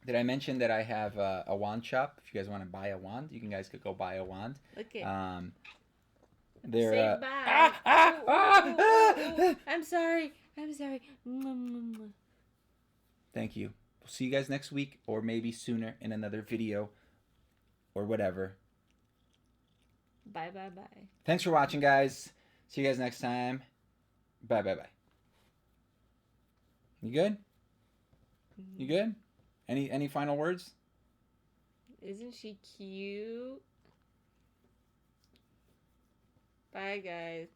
Did I mention that I have a wand shop? If you guys want to buy a wand, you guys could go buy a wand. Look at they're say bye. I'm sorry. Thank you. We'll see you guys next week, or maybe sooner in another video, or whatever. Bye. Thanks for watching, guys. See you guys next time. Bye. You good? You good? Any final words? Isn't she cute? Bye, guys.